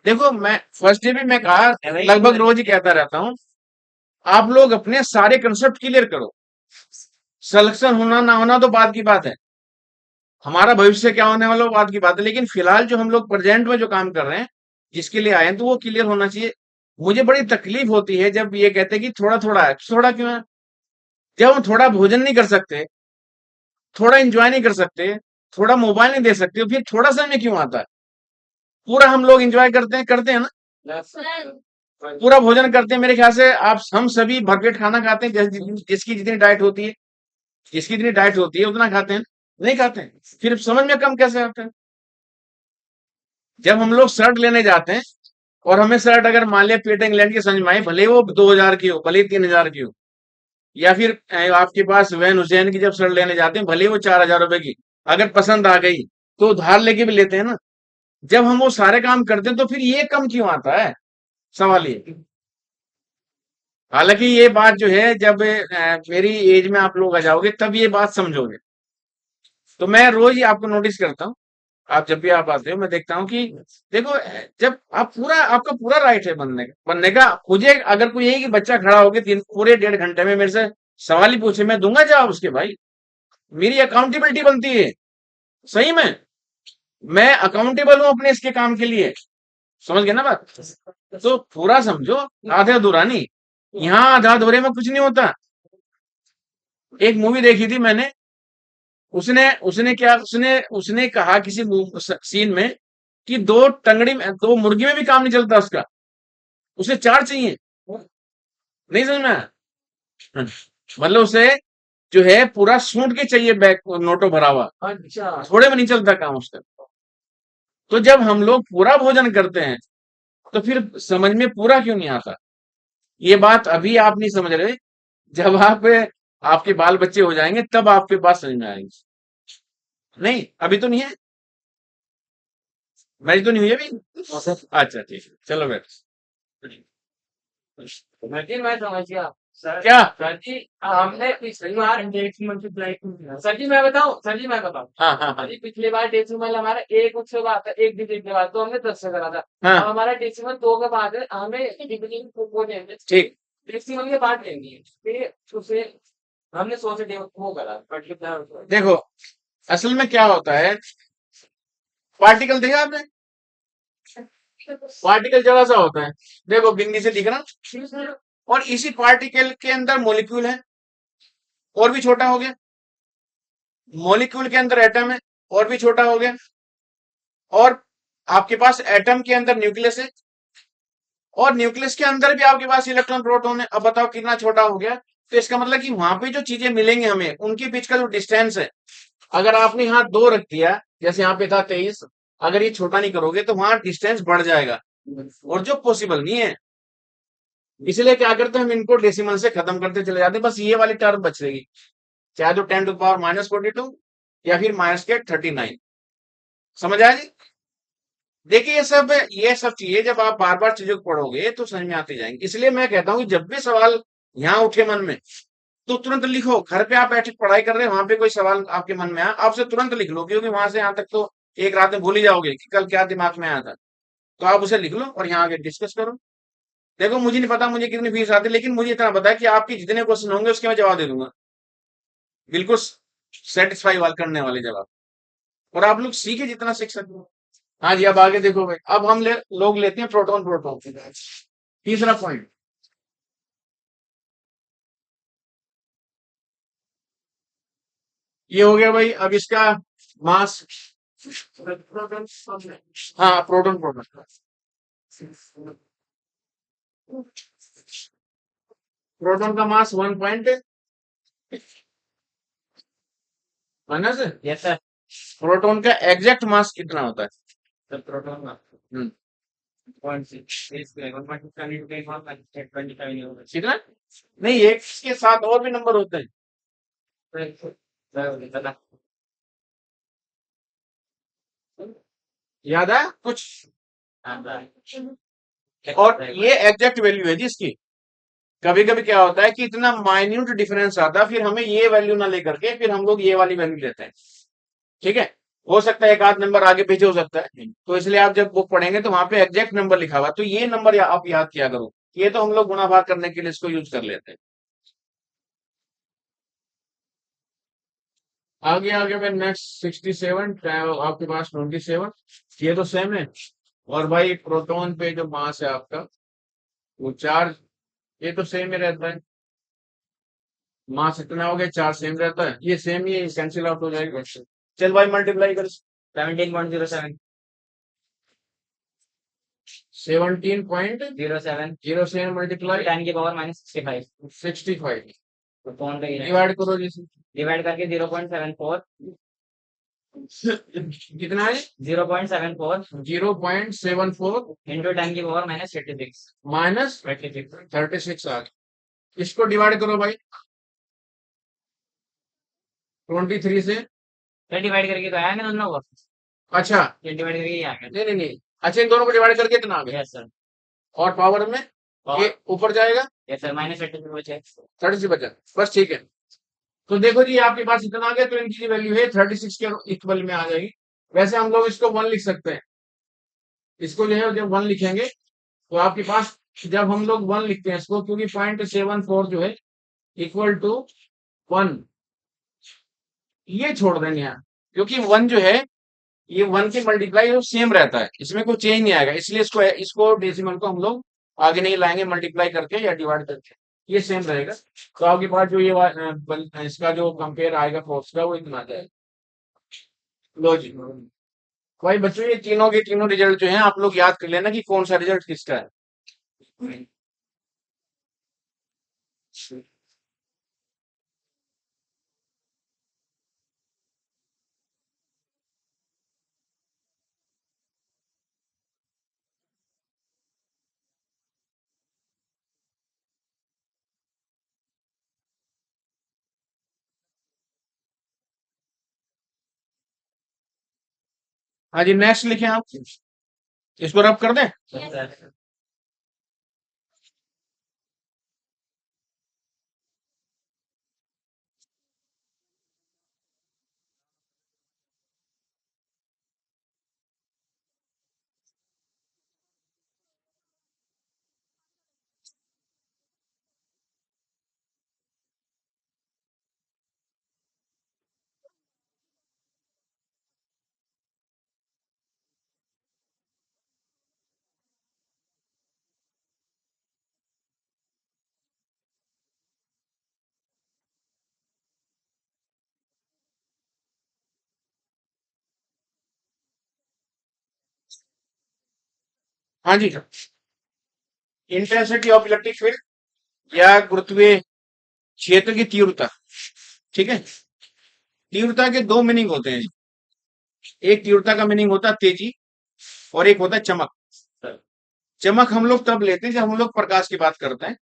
देखो मैं फर्स्ट डे भी मैं कहा, लगभग रोज ही कहता रहता हूँ, आप लोग अपने सारे कंसेप्ट क्लियर करो, सिलेक्शन होना ना होना तो बात की बात है, हमारा भविष्य क्या होने वाला वो बात की बात है, लेकिन फिलहाल जो हम लोग प्रेजेंट में जो काम कर रहे हैं जिसके लिए आए हैं तो वो क्लियर होना चाहिए। मुझे बड़ी तकलीफ होती है जब ये कहते हैं कि थोड़ा थोड़ा है, थोड़ा क्यों है? जब हम थोड़ा भोजन नहीं कर सकते, थोड़ा एंजॉय नहीं कर सकते, थोड़ा मोबाइल नहीं दे सकते, फिर थोड़ा समय क्यों आता है? पूरा हम लोग एंजॉय करते हैं ना, Sir. पूरा भोजन करते हैं। मेरे ख्याल से आप हम सभी भरपेट खाना खाते हैं, जिसकी जितनी डाइट होती है, जिसकी जितनी डाइट होती है उतना खाते हैं, नहीं खाते हैं, फिर समझ में कम कैसे आता है? जब हम लोग शर्ट लेने जाते हैं और हमें शर्ट अगर मान लिया पीटर इंग्लैंड की समझ में आई, भले वो 2000 की हो, भले 3000 की हो, या फिर आपके पास वैन हुसैन की जब शर्ट लेने जाते हैं भले वो 4000 रुपए की, अगर पसंद आ गई तो उधार लेके भी लेते हैं ना। जब हम वो सारे काम करते हैं तो फिर ये कम क्यों आता है, सवाल ये। हालांकि ये बात जो है जब मेरी एज में आप लोग आ जाओगे तब ये बात समझोगे। तो मैं रोज ही आपको नोटिस करता हूँ, आप जब भी आप आते हो मैं देखता हूँ कि देखो जब आप आपका पूरा राइट है बनने का। मुझे अगर कोई एक ही बच्चा खड़ा होकर पूरे 1.5 घंटे में मेरे से सवाल ही पूछे, मैं दूंगा जवाब उसके भाई, मेरी अकाउंटेबिलिटी बनती है। सही में मैं अकाउंटेबल हूं अपने इसके काम के लिए, समझ गए ना बात? तो पूरा समझो, आधे अधूरा नहीं। यहाँ आधा अधूरे में कुछ नहीं होता। एक मूवी देखी थी मैंने, उसने कहा किसी सीन में कि दो टंगड़ी में, दो मुर्गी में भी काम नहीं चलता उसका, उसे चार चाहिए। नहीं समझ में आया? मतलब उसे जो है पूरा सूंट के चाहिए बैग नोटो भरा हुआ, अच्छा थोड़े में नहीं चलता काम उसका। तो जब हम लोग पूरा भोजन करते हैं तो फिर समझ में पूरा क्यों नहीं आता? ये बात अभी आप नहीं समझ रहे, जब आप आपके बाल बच्चे हो जाएंगे तब आपके पास समझ में आएंगे। नहीं अभी तो नहीं है, मैरिज तो नहीं हुई अभी। अच्छा ठीक है, चलो बैठ। सर जी मैं समझ गया। सर क्या? सर जी हमने पिछली बार मल्टीप्लाई सर जी मैं बताऊं, सर जी मैं बताऊं। हाँ हाँ हाँ सर जी पिछली बार डेसिमल हमारा एक उसके बाद था, एक डिजिट के बाद तो हमने 10 से करा था। अब हाँ हमारा डेसिमल 2 के बाद है, हमें डिविजन वो लेंगे, ठीक। डेसिमल के बाद लेंगे फिर उसे हमने 100 से वो करा मल्टीप्लाई। देखो असल में क्या होता है, पार्टिकल देखा आपने? पार्टिकल जरा सा होता है, देखो बिंदी से दिख रहा, और इसी पार्टिकल के अंदर मॉलिक्यूल है, और भी छोटा हो गया। मॉलिक्यूल के अंदर एटम है, और भी छोटा हो गया। और आपके पास एटम के अंदर न्यूक्लियस है, और न्यूक्लियस के अंदर भी आपके पास इलेक्ट्रॉन प्रोटॉन है। अब बताओ कितना छोटा हो गया? तो इसका मतलब कि वहां पे जो चीजें मिलेंगी हमें, उनके बीच का जो डिस्टेंस है, अगर आपने यहाँ 2 रख दिया, जैसे यहाँ पे था 23, अगर ये छोटा नहीं करोगे तो वहां डिस्टेंस बढ़ जाएगा, और जो पॉसिबल नहीं है। इसलिए क्या करते हैं, हम इनको डेसिमल से खत्म करते चले जाते हैं, बस ये वाली टर्म बच रहेगी, चाहे तो 10⁻⁻42 या फिर -39। समझ आया जी? देखिए ये सब चीजें जब आप बार बार चीजों को पढ़ोगे तो समझ में आती जाएंगी। इसलिए मैं कहता हूँ कि जब भी सवाल यहाँ उठे मन में, तो तुरंत लिखो। घर पे आप बैठे पढ़ाई कर रहे हैं, वहां पे कोई सवाल आपके मन में आया, आपसे तुरंत लिख लो, क्योंकि वहां से यहाँ तक तो एक रात में भूल ही जाओगे कि कल क्या दिमाग में आया था। तो आप उसे लिख लो और यहाँ आगे डिस्कस करो। देखो मुझे नहीं पता मुझे कितनी फीस आती है, लेकिन मुझे इतना पता है कि आपके जितने क्वेश्चन होंगे उसके मैं जवाब दे दूंगा, बिल्कुल सेटिस्फाई वाल करने वाले जवाब। और आप लोग सीखे जितना सीख सकते हो। हाँ जी, अब आगे देखो भाई, अब हम लोग लेते हैं प्रोटॉन प्रोटॉन। तीसरा पॉइंट, ये हो गया भाई। अब इसका मास, हाँ प्रोटॉन प्रोटॉन, प्रोटॉन का मास 1 माइनस, यस सर। प्रोटॉन का एग्जैक्ट मास कितना होता है? सर प्रोटॉन का हम्म, 0.6 कितना? नहीं, एक के साथ और भी नंबर होते हैं, याद है कुछ? और ये एग्जैक्ट वैल्यू है जी इसकी। कभी कभी क्या होता है कि इतना माइन्यूट डिफरेंस आता है, फिर हमें ये वैल्यू ना लेकर के फिर हम लोग ये वाली वैल्यू लेते हैं। ठीक है, हो सकता है एक आध नंबर आगे पीछे हो सकता है, तो इसलिए आप जब बुक पढ़ेंगे तो वहां पे एग्जैक्ट नंबर लिखा हुआ, तो ये नंबर आप याद किया करो। ये तो हम लोग गुणा भाग करने के लिए इसको यूज कर लेते हैं। आगे आगे भाई नेक्स्ट 67, आपके पास 27, ये तो सेम है। और भाई प्रोटॉन पे जो मास है आपका, वो चार्ज, ये तो सेम ही रहता है। मास इतना हो गया, चार्ज सेम रहता है, ये सेम ही कैंसिल आउट हो जाएगा। चल भाई मल्टीप्लाई कर, 17.07 17.07 मल्टीप्लाई 10 की पावर -65 65, तो कौन डिवाइड करो जैसे। डिवाइड करके 0.74 कितना है? 0.74 0.74 इंटू 10 की पावर -36 माइनस 36 आ गया। इसको डिवाइड करो भाई 23 से। फिर डिवाइड करके तो आया ना दोनों को, अच्छा फिर डिवाइड करके ये आ गया। नहीं नहीं नहीं, अच्छा इन दोनों को डिवाइड करके इतना आ गया, यस सर। और पावर में और ये ऊपर जाएगा, यस सर -36 बचे। 36 बचा, बस ठीक है। तो देखो जी आपके पास इतना आ गया, तो इनकी वैल्यू है 36 के इक्वल में आ जाएगी। वैसे हम लोग इसको 1 लिख सकते हैं, इसको जो है जब 1 लिखेंगे तो आपके पास, जब हम लोग 1 लिखते हैं इसको, क्योंकि 0.74 जो है इक्वल टू 1, ये छोड़ देंगे यहाँ, क्योंकि 1 जो है ये 1 की मल्टीप्लाई सेम रहता है, इसमें कोई चेंज नहीं आएगा, इसलिए इसको डेसिमल को हम लोग आगे नहीं लाएंगे मल्टीप्लाई करके या डिवाइड करके, ये सेम रहेगा। तो आपके पास जो ये इसका जो कंपेयर आएगा फोर्स का, वो इतना आ जाएगा। लो जी, भाई बच्चों ये तीनों के तीनों रिजल्ट जो हैं आप लोग याद कर लेना कि कौन सा रिजल्ट किसका है। हाँ जी नेक्स्ट लिखें आप, इसको रब कर दें। Yes. हाँ जी, इंटेंसिटी ऑफ इलेक्ट्रिक फील्ड या गुरुत्वीय क्षेत्र की तीव्रता। ठीक है, तीव्रता के दो मीनिंग होते हैं। एक तीव्रता का मीनिंग होता है तेजी और एक होता है चमक। चमक हम लोग तब लेते हैं जब हम लोग प्रकाश की बात करते हैं,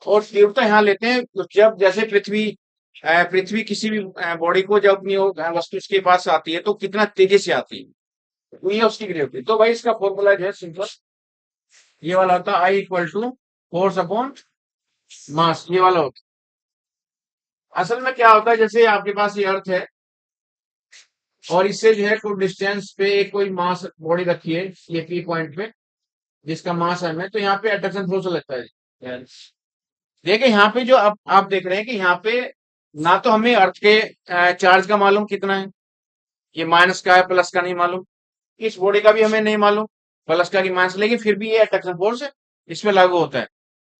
और तीव्रता यहाँ लेते हैं तो जब जैसे पृथ्वी किसी भी बॉडी को जब अपनी वस्तु उसके पास आती है तो कितना तेजी से आती है, तो ये उसकी ग्रेविटी। तो भाई इसका फॉर्मूला जो है सिंपल, ये वाला होता है I equal to force upon mass, ये वाला होता है। असल में क्या होता है, जैसे आपके पास ये अर्थ है और इससे जो है कोई डिस्टेंस पे एक कोई मास बॉडी रखी है ये पी पॉइंट पे, जिसका मास एम है, तो यहाँ पे अट्रैक्शन फोर्स लगता है। देखिए यहाँ पे जो आप देख रहे हैं कि यहाँ पे ना तो हमें अर्थ के चार्ज का मालूम कितना है, ये माइनस का है प्लस का नहीं मालूम, इस बॉडी का भी हमें नहीं मालूम प्लस का कि माइनस, लेकिन फिर भी ये अट्रैक्शन फोर्स इसमें लागू होता है।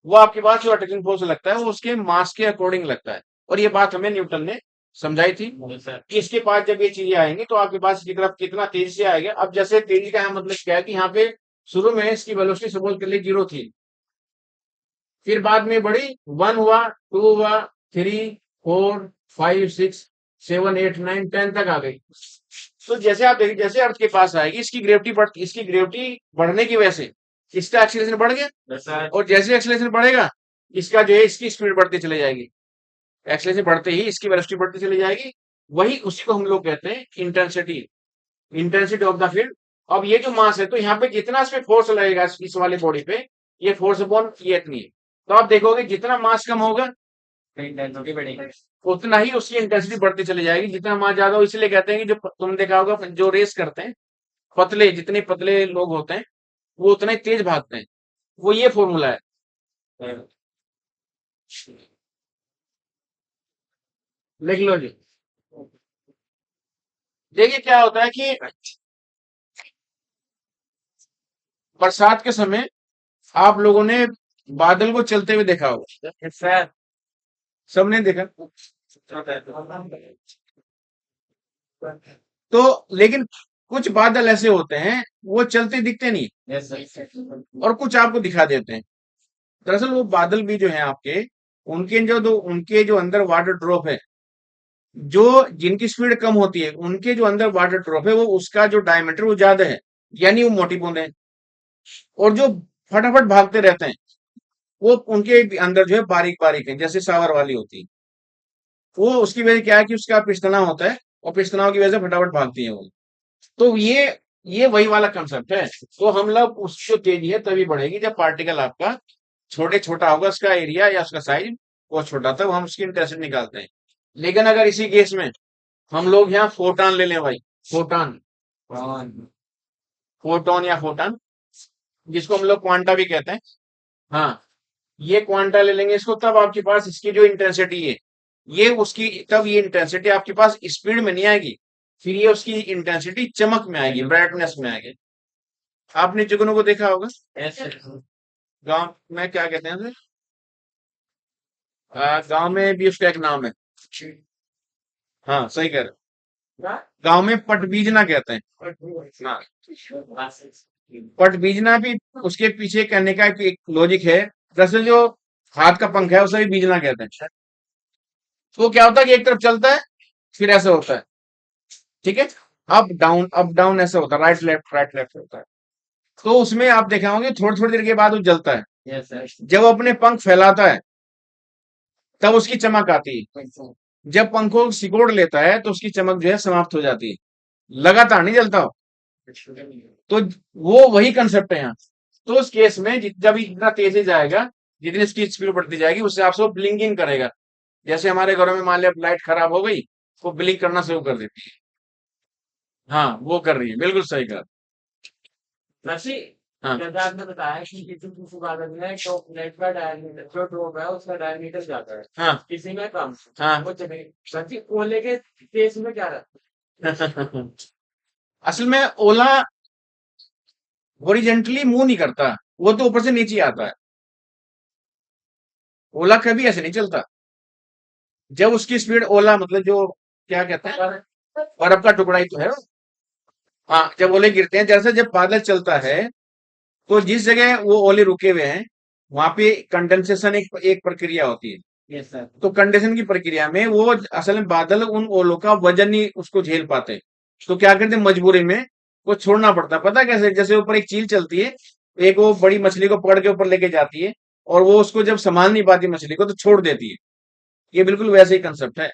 वो आपके पास जो अट्रैक्शन फोर्स लगता है वो उसके मास के अकॉर्डिंग लगता है, और ये बात हमें न्यूटन ने समझाई थी कि इसके पास जब ये चीजें आएंगी तो आपके पास की तरफ कितना तेजी से आएगा। अब जैसे तेजी का यहाँ मतलब क्या है कि यहाँ पे शुरू में इसकी वेलोसिटी सपोज कर लिए 0 थी, फिर बाद में बढ़ी, 1 हुआ, 2 हुआ, 3, 4, 5, 6, 7, 8, 9, 10 तक आ गई। तो जैसे आप देखिए जैसे अर्थ के पास आएगी इसकी ग्रेविटी बढ़ने की वजह से इसका एक्सीलरेशन बढ़ गया, और जैसे एक्सीलरेशन बढ़ेगा इसका जो है इसकी स्पीड बढ़ती चली जाएगी, एक्सीलरेशन बढ़ते ही इसकी वेलोसिटी बढ़ती चली जाएगी। वही उसी को हम लोग कहते हैं intensity, intensity of the field. अब ये जो मास है तो यहाँ पे जितना इस पे फोर्स लगेगा इस वाले बॉडी पे, ये फोर्स अपॉन ये इतनी है, तो आप देखोगे जितना मास कम होगा इंटेंसिटी बढ़ेगी। उतना ही उसकी इंटेंसिटी बढ़ती चली जाएगी, जितना मास ज्यादा हो। इसलिए कहते हैं कि जो तुम देखा होगा जो रेस करते हैं पतले, जितने पतले लोग होते हैं वो उतने तेज भागते हैं, वो ये फॉर्मूला है। लिख लो जी। देखिए क्या होता है कि बरसात के समय आप लोगों ने बादल को चलते हुए देखा होगा, सबने देखा। तो लेकिन कुछ बादल ऐसे होते हैं वो चलते दिखते नहीं और कुछ आपको दिखा देते हैं। दरअसल वो बादल भी जो है आपके, उनके जो अंदर वाटर ड्रॉप है, जो जिनकी स्पीड कम होती है उनके जो अंदर वाटर ड्रॉप है वो उसका जो डायमीटर वो ज्यादा है, यानी वो मोटी बूंद है। और जो फटाफट भागते रहते हैं वो उनके अंदर जो है बारीक बारीक है, जैसे सावर वाली होती है। वो उसकी वजह क्या है कि उसका पिस्टना होता है और पिस्टनाओं की वजह से फटाफट भागती है वो। तो ये वही वाला कंसेप्ट है। तो हम लोग उस जो तेजी है तभी बढ़ेगी जब पार्टिकल आपका छोटा होगा, उसका एरिया या उसका साइज बहुत छोटा, तब हम उसकी इंटेंसिटी निकालते हैं। लेकिन अगर इसी केस में हम लोग यहाँ फोटान ले लें भाई, फोटान, फोटोन या फोटान, जिसको हम लोग क्वांटा भी कहते हैं, हाँ, ये क्वांटा ले लेंगे इसको, तब आपके पास इसकी जो इंटेंसिटी है ये उसकी, तब ये इंटेंसिटी आपके पास स्पीड में नहीं आएगी, फिर ये उसकी इंटेंसिटी चमक में आएगी, ब्राइटनेस में आएगी। आपने जुगनू को देखा होगा, गांव में क्या कहते हैं उसे? गांव में भी उसका एक नाम है। हाँ सही कह रहे हो। गांव में पट बीजना कहते हैं। हाँ, पट बीजना भी उसके पीछे कहने का एक लॉजिक है। जैसे जो हाथ का पंखा है उसे भी बीजना कहते हैं। तो क्या होता है कि एक तरफ चलता है, फिर ऐसे होता है, ठीक है, अप डाउन ऐसे होता है, राइट लेफ्ट होता है। तो उसमें आप देखा होंगे थोड़ी थोड़ी देर के बाद वो जलता है। Yes sir. जब वो अपने पंख फैलाता है तब उसकी चमक आती है। जब पंखों को सिकोड़ लेता है तो उसकी चमक जो है समाप्त हो जाती है, लगातार नहीं जलता वो। तो वो वही कंसेप्ट है यहाँ। तो उस केस में जब इतना तेजी जाएगा, जितनी इसकी स्पीड बढ़ती जाएगी उस हिसाब से वो ब्लिंकिंग करेगा। जैसे हमारे घरों में मान लिया लाइट खराब हो गई, वो ब्लिंक करना शुरू कर देती है। हाँ, वो कर रही है, बिल्कुल सही कहा। वैसे हाँ जैसे आपने बताया कि किसी बात में तो नेट का डायमीटर जो डोम है उसका डायमीटर ज्यादा है, हाँ किसी में कम। हाँ। वो चले वैसे ओले के केस में क्या रहता असल में ओला हॉरिजेंटली मूव नहीं करता, वो तो ऊपर से नीचे आता है। ओला कभी ऐसे नहीं चलता। जब उसकी स्पीड ओला मतलब जो क्या कहते हैं, है? बर्फ का टुकड़ा ही तो है वो। हाँ, जब ओले गिरते हैं, जैसे जब बादल चलता है तो जिस जगह वो ओले रुके हुए हैं वहां पे कंडेंसेशन एक प्रक्रिया होती है। Yes sir. तो कंडेंसेशन की प्रक्रिया में वो असल में बादल उन ओलों का वजन नहीं उसको झेल पाते। तो क्या करते हैं, मजबूरी में वो छोड़ना पड़ता है। पता है कैसे? जैसे ऊपर एक चील चलती है, एक वो बड़ी मछली को पकड़ के ऊपर लेके जाती है, और वो उसको जब संभाल नहीं पाती मछली को तो छोड़ देती है। ये बिल्कुल वैसे ही कंसेप्ट है।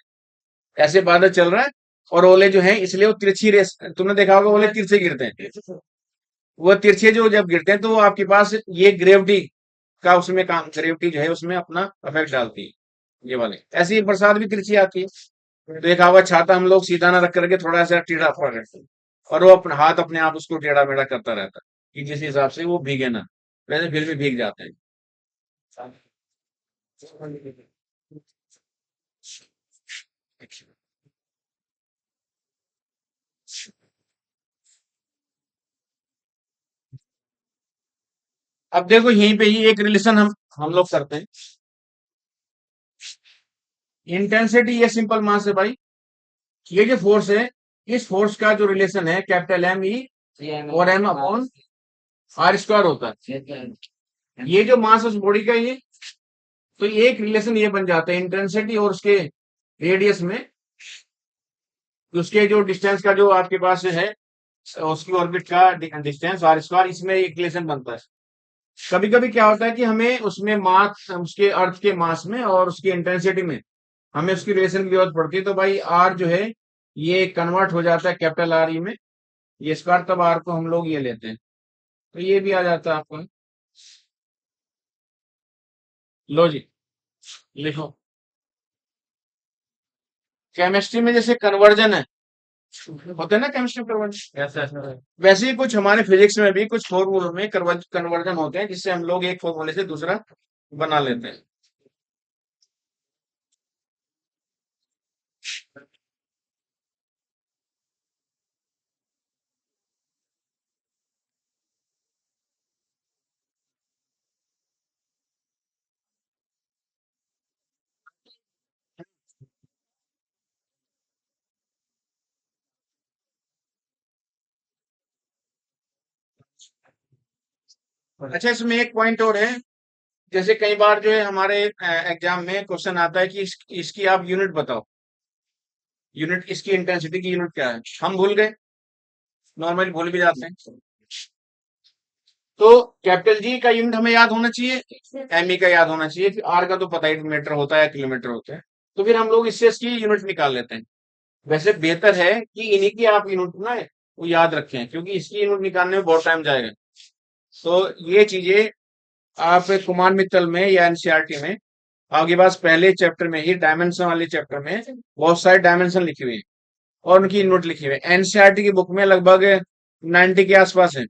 ऐसे बादल चल रहा है और ओले जो है, इसलिए वो तिरछी रेस, तुमने देखा होगा ओले तिरछे गिरते हैं। वो तिरछे जो जब गिरते हैं तो वो आपके पास ये ग्रेविटी का उसमें काम, ग्रेविटी जो है उसमें अपना इफेक्ट डालती है, ये वाले। ऐसी ही बरसात भी तिरछी आती है। तो एक हवा छाता हम लोग सीधा ना रख करके थोड़ा सा टेढ़ा पकड़ रहे हैं, और वो अपना हाथ अपने आप उसको टेढ़ा मेढ़ा करता रहता है कि जिस हिसाब से वो भीगे ना। वैसे फिर भी भीग जाते हैं। अब देखो यहीं पे ही एक रिलेशन हम लोग करते हैं। इंटेंसिटी ये सिंपल मास है भाई। ये जो फोर्स है, इस फोर्स का जो रिलेशन है कैपिटल एम ई और एम अपॉन आर स्क्वायर होता है। ये जो मास है उस बॉडी का, ये तो एक रिलेशन ये बन जाता है इंटेंसिटी और उसके रेडियस में, उसके जो डिस्टेंस का जो आपके पास है, उसकी ऑर्बिट का डिस्टेंस आर स्क्वायर, इसमें एक रिलेशन बनता है। कभी कभी क्या होता है कि हमें उसमें मास, उसके अर्थ के मास में और उसकी इंटेंसिटी में हमें उसकी रिलेशन की जरूरत पड़ती है। तो भाई आर जो है ये कन्वर्ट हो जाता है कैपिटल आर ई में, ये स्क्वायर, तब आर को हम लोग ये लेते हैं। तो ये भी आ जाता है आपको। लो जी, लिखो। केमिस्ट्री में जैसे कन्वर्जन है, होते हैं ना केमिस्ट्री कन्वर्जन, वैसे ही कुछ हमारे फिजिक्स में भी कुछ फॉर्मूलों में कन्वर्जन होते हैं, जिससे हम लोग एक फॉर्मूले से दूसरा बना लेते हैं। अच्छा, इसमें एक पॉइंट और है। जैसे कई बार जो है हमारे एग्जाम में क्वेश्चन आता है कि इसकी आप यूनिट बताओ। यूनिट, इसकी इंटेंसिटी की यूनिट क्या है, हम भूल गए, नॉर्मली भूल भी जाते हैं। तो कैपिटल जी का यूनिट हमें याद होना चाहिए, एम ई का याद होना चाहिए, फिर आर का तो पता ही मीटर होता है या किलोमीटर होता है। तो फिर हम लोग इससे इसकी यूनिट निकाल लेते हैं। वैसे बेहतर है कि इन्हीं की आप यूनिट ना वो याद रखें, क्योंकि इसकी यूनिट निकालने में बहुत टाइम जाएगा। तो ये चीजें आप कुमार मित्तल में या एनसीईआरटी में, आपके पास पहले चैप्टर में ही डायमेंशन वाले चैप्टर में बहुत सारे डायमेंशन लिखे हुए हैं और उनकी यूनिट लिखी हुई है। एनसीईआरटी की बुक में लगभग 90 के आसपास है।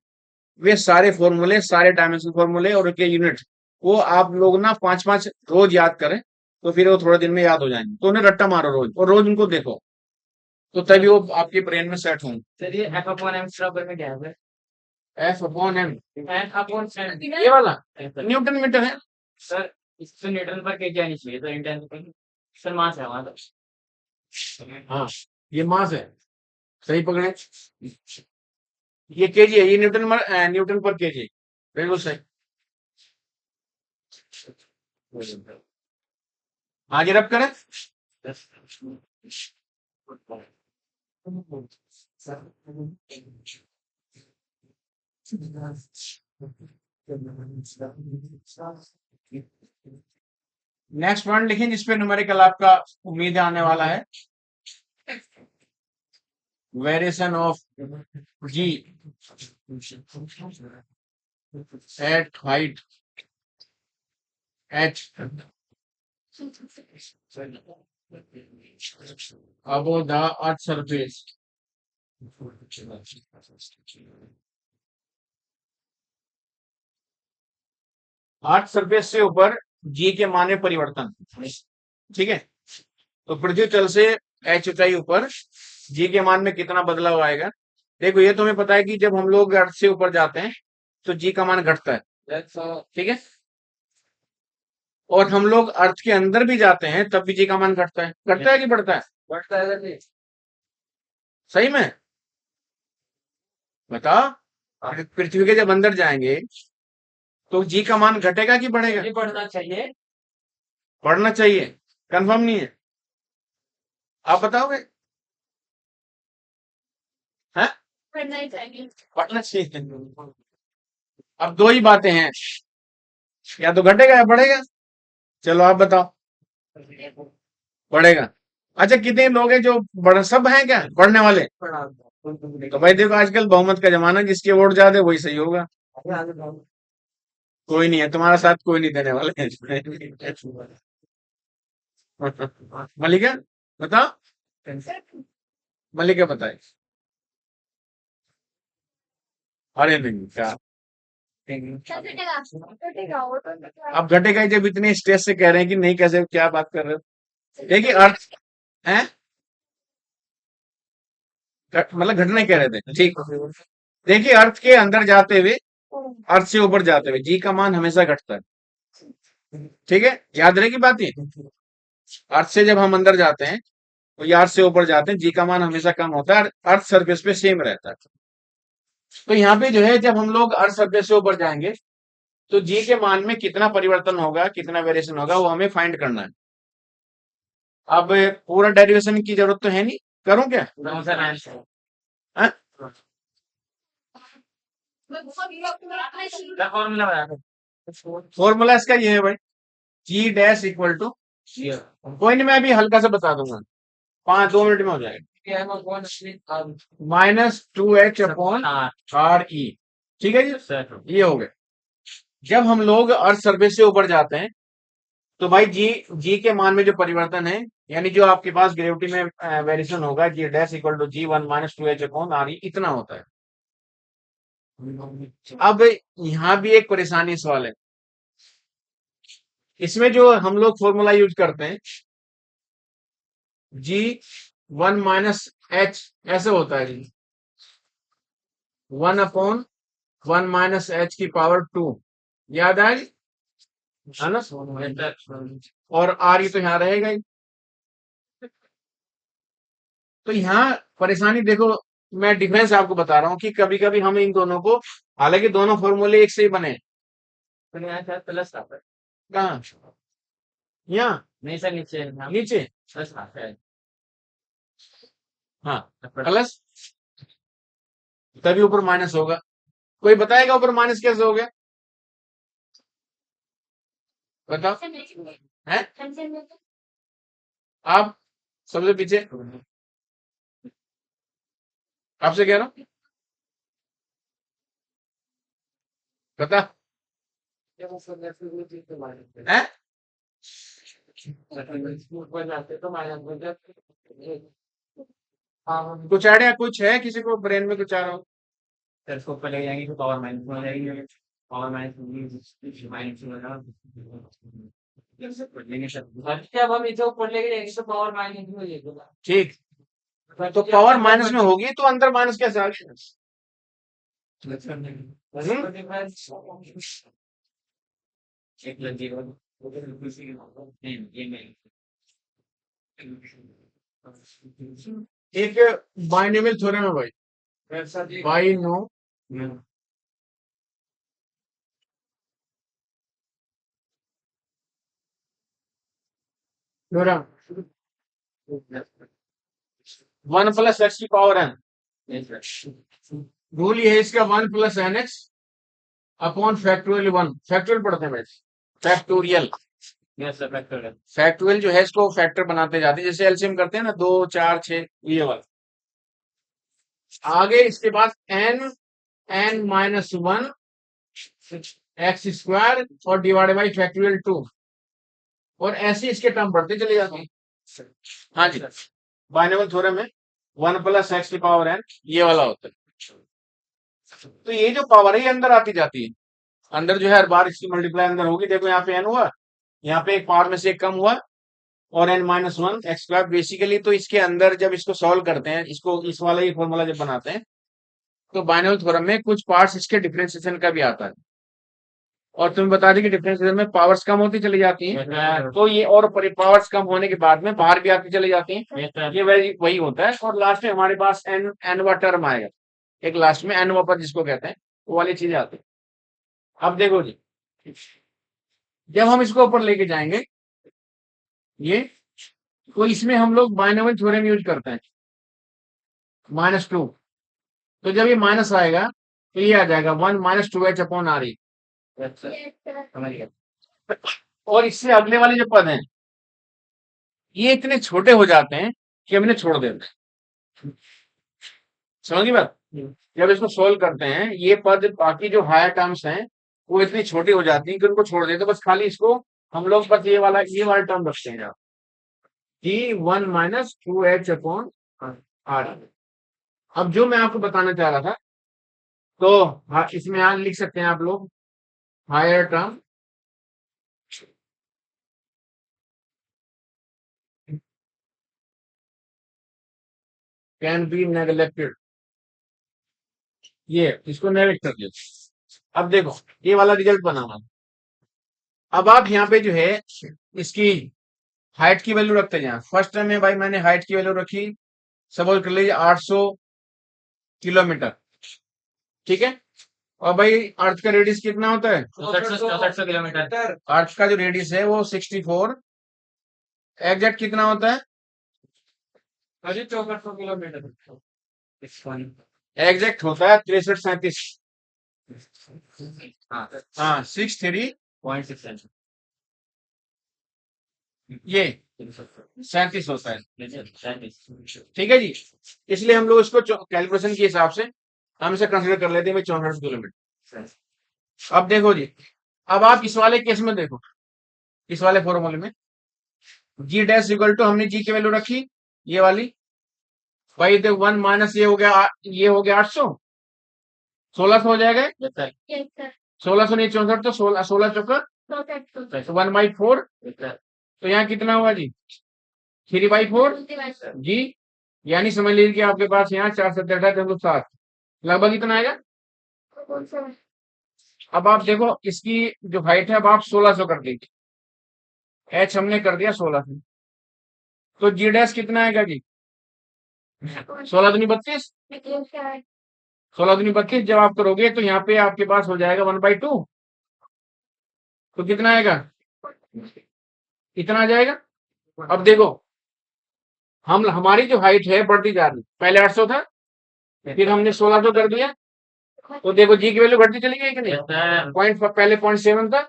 वे सारे फॉर्मूले, सारे डायमेंशन फॉर्मूले और उनके यूनिट, वो आप लोग ना 5-5 रोज याद करें, तो फिर वो थोड़े दिन में याद हो जाएंगे। तो उन्हें रट्टा मारो रोज, और रोज उनको देखो, तो तभी वो आपके ब्रेन में सेट होंगे। सर ये एफ अपॉन एम बराबर में क्या है? F upon M, F upon M ये वाला न्यूटन मीटर है। सर इससे न्यूटन पर के क्या नहीं चाहिए तो इंटेंसिटी सर मास है हमारा। हाँ, ये मास है। सही पकड़े। ये केजी है, ये न्यूटन पर केजी। बिल्कुल सही। आगे रब करें। नेक्स्ट पॉइंट लिखें जिसपे न्यूमेरिकल आपका उम्मीद है आने वाला है। Variation of G at height H above the earth surface earth surface से ऊपर जी के मान में परिवर्तन। ठीक है, तो पृथ्वी तल से एच ऊंचाई ऊपर जी के मान में कितना बदलाव आएगा। देखो ये तुम्हें पता है कि जब हम लोग अर्थ से ऊपर जाते हैं तो जी का मान घटता है। ठीक है, और हम लोग अर्थ के अंदर भी जाते हैं तब भी जी का मान घटता है। घटता है कि बढ़ता है? बढ़ता है जी। सही में बताओ, पृथ्वी के जब अंदर जाएंगे तो जी का मान घटेगा कि बढ़ेगा? जी बढ़ना चाहिए। बढ़ना चाहिए। कंफर्म नहीं है? आप बताओगे? हैं? पढ़ना ही चाहिए। बढ़ना चाहिए। अब दो ही बातें हैं, या तो घटेगा या बढ़ेगा। चलो आप बताओ। बढ़ेगा। अच्छा कितने लोग हैं जो सब हैं क्या बढ़ने वाले? तो भाई देखो आजकल बहुमत का जमाना है, जिसके वोट ज्यादा है वही सही होगा। कोई नहीं है तुम्हारा साथ, कोई नहीं देने वाले हैं। मलिका बताओ, मलिका बताए। अरे नहीं क्या, क्या घटेगा? घटेगा वो तो अब घटेगा ही जब इतने स्ट्रेस से कह रहे हैं कि नहीं, कैसे क्या बात कर रहे हो। देखिए अर्थ है, मतलब घटना कह रहे थे। ठीक, देखिए अर्थ के अंदर जाते हुए, अर्थ से ऊपर जाते हुए जी का मान हमेशा घटता है। ठीक है, याद रहेगी बात ये। अर्थ से जब हम अंदर जाते हैं तो ये अर्थ से ऊपर जाते हैं, जी का मान हमेशा कम होता है, अर्थ सरफेस पे सेम रहता है। तो यहाँ पे जो है जब हम लोग अर्थ सरफेस से ऊपर जाएंगे तो जी के मान में कितना परिवर्तन होगा, कितना वेरिएशन होगा, वो हमें फाइंड करना है। अब पूरा डेरिवेशन की जरूरत तो है नहीं, करूं क्या? हाँ? फॉर्मूला इसका ये है भाई, जी डैश इक्वल टू, कोई नहीं मैं अभी हल्का से बता दूंगा, 2 मिनट में हो जाएगा, -2h अपॉन आर ई। ठीक है जी, ये हो गया। जब हम लोग अर्थ सर्फेस से ऊपर जाते हैं तो भाई जी के मान में जो परिवर्तन है, यानी जो आपके पास ग्रेविटी में वेरिएशन होगा, g dash equal to G1 -2h upon R E, इतना होता है। अब यहां भी एक परेशानी सवाल है, इसमें जो हम लोग फॉर्मूला यूज करते हैं G1 -h ऐसे होता है जी, 1/1 -h की पावर 2, याद है ना? और आर ई तो यहाँ रहेगा ही। तो यहाँ परेशानी देखो, मैं डिफरेंस आपको बता रहा हूँ कि कभी कभी हम इन दोनों को, हालांकि दोनों फॉर्मूले एक से ही बने, प्लस आता है। कहाँ? यहाँ नहीं सर, नीचे नीचे, प्लस आता है। हाँ प्लस, तभी ऊपर माइनस होगा। कोई बताएगा ऊपर माइनस कैसे हो गया? बताओ। है आप सबसे पीछे, आपसे कह रहा हूँ, बता। है कुछ आइडिया कुछ है किसी को ब्रेन में कुछ आ रहा हो? सर इसको ऊपर ले जाएंगे तो पावर माइनस में हो जाएगी, पावर माइनस माइनस में होगा। लेंगे सर, जब हम इसे ऊपर लेके जाएंगे तो पावर माइनस में हो जाएगा। ठीक, तो पावर माइनस में होगी तो अंदर माइनस कैसे आ गया? एक लग जाएगा नहीं, ये नहीं। एक बाइनोमियल थ्योरम है भाई, Yes, sir. Binomial theorem, one plus x की power n. Yes, sir. Rule ये है इसका, one plus n x upon factorial one. Factorial पढ़ते हैं भाई, factorial. Yes, sir. Factorial. Factorial जो है इसको फैक्टर बनाते जाते हैं, जैसे एलसीएम करते हैं ना, 2 4 6, ये वाला। आगे इसके बाद N minus one X square और डिवाइड बाई फैक्टोरियल 2, और ऐसे इसके टर्म बढ़ते चले जाते हैं। हाँ जी, बाइनोमियल थ्योरम में वन प्लस एक्स की पावर एन ये वाला होता है। तो ये जो पावर है ये अंदर आती जाती है, अंदर जो है हर बार इसकी मल्टीप्लाई अंदर होगी। देखो यहाँ पे एन हुआ, यहाँ पे एक पावर में से एक कम हुआ, और N minus one X square. Basically तो इसके अंदर जब इसको सॉल्व करते हैं, इसको इस वाला ये फॉर्मूला जब बनाते हैं, तो बाइनोमियल थ्योरम में कुछ पार्ट्स इसके डिफरेंशिएशन का भी आता है। और तुम्हें बता दें कि डिफरेंशिएशन में पावर्स कम होती चली जाती हैं, तो ये और पावर्स कम होने के बाद में बाहर भी आती चली जाती हैं। ये वही होता है, और लास्ट में हमारे पास एनवा टर्म आएगा, एक लास्ट में एनवा पर जिसको कहते हैं, वो वाली चीज आती है। अब देखो जी, जब हम इसको ऊपर लेके जाएंगे ये, तो इसमें हम लोग बाइनोमियल थ्योरम यूज करते हैं, -2। तो जब ये माइनस आएगा तो ये आ जाएगा 1 minus 2h upon R. Yes, sir. Yes, sir. समझ गया. और इससे अगले वाले जो पद हैं ये इतने छोटे हो जाते हैं कि हम इन्हें छोड़ देते हैं। समझी बात? जब इसको सोल्व करते हैं, ये पद बाकी जो हायर टर्म्स हैं वो इतनी छोटी हो जाती है कि उनको छोड़ देते हैं, बस खाली इसको हम लोग बस ये वाला टर्म रखते हैं, कि 1 माइनस 2h अपॉन आर। अब जो मैं आपको बताना चाह रहा था, तो इसमें यहां लिख सकते हैं आप लोग, higher term can be neglected, ये इसको नेग्लेक्ट कर दिया। अब देखो ये वाला रिजल्ट बनाना। अब आप यहाँ पे जो है इसकी हाइट की वैल्यू रखते जाए। फर्स्ट टाइम में भाई मैंने हाइट की वैल्यू रखी, सपोज कर लीजिए 800 किलोमीटर, ठीक है। और भाई अर्थ का रेडियस कितना होता है? 6400 किलोमीटर. अर्थ का जो रेडियस है वो 64, एग्जैक्ट कितना होता है? अरे 6400 किलोमीटर. एग्जैक्ट होता है 6337। हाँ. हाँ 63, 0.6. ये 37 होता है, ठीक है जी। इसलिए हम लोग इसको कैलकुलेशन के हिसाब से हम इसे कंसिडर कर लेते हैं 64 किलोमीटर। अब देखो जी, अब आप इस वाले केस में देखो, इस वाले फॉर्मूले में जी डैश इक्वल टू, हमने जी की वैल्यू रखी ये वाली, भाई देखो 1 माइनस ये हो गया 800, 1600 हो जाएगा। Yes, sir. 1600 नहीं 64, तो 16 चौका Perfect. तो 1/4, तो यहाँ कितना हुआ जी? 3/4 जी, यानी समझ लीजिए कि आपके पास यहाँ 4 7 8 7 लगभग इतना आएगा। अब आप देखो इसकी जो हाइट है, अब आप 1600 कर दीजिए, एच हमने कर दिया 1600, तो जी डैश कितना आएगा जी? 16 दूनी 32, 16 दूनी 32 जब आप करोगे तो यहाँ पे आपके पास हो जाएगा 1/2, तो कितना आएगा? इतना आ जाएगा। अब देखो हमारी जो हाइट है बढ़ती जा रही, पहले 800 था, फिर हमने 1600 कर दिया, तो देखो जी की वैल्यू बढ़ती चली गई कि नहीं? पहले 0.7 था,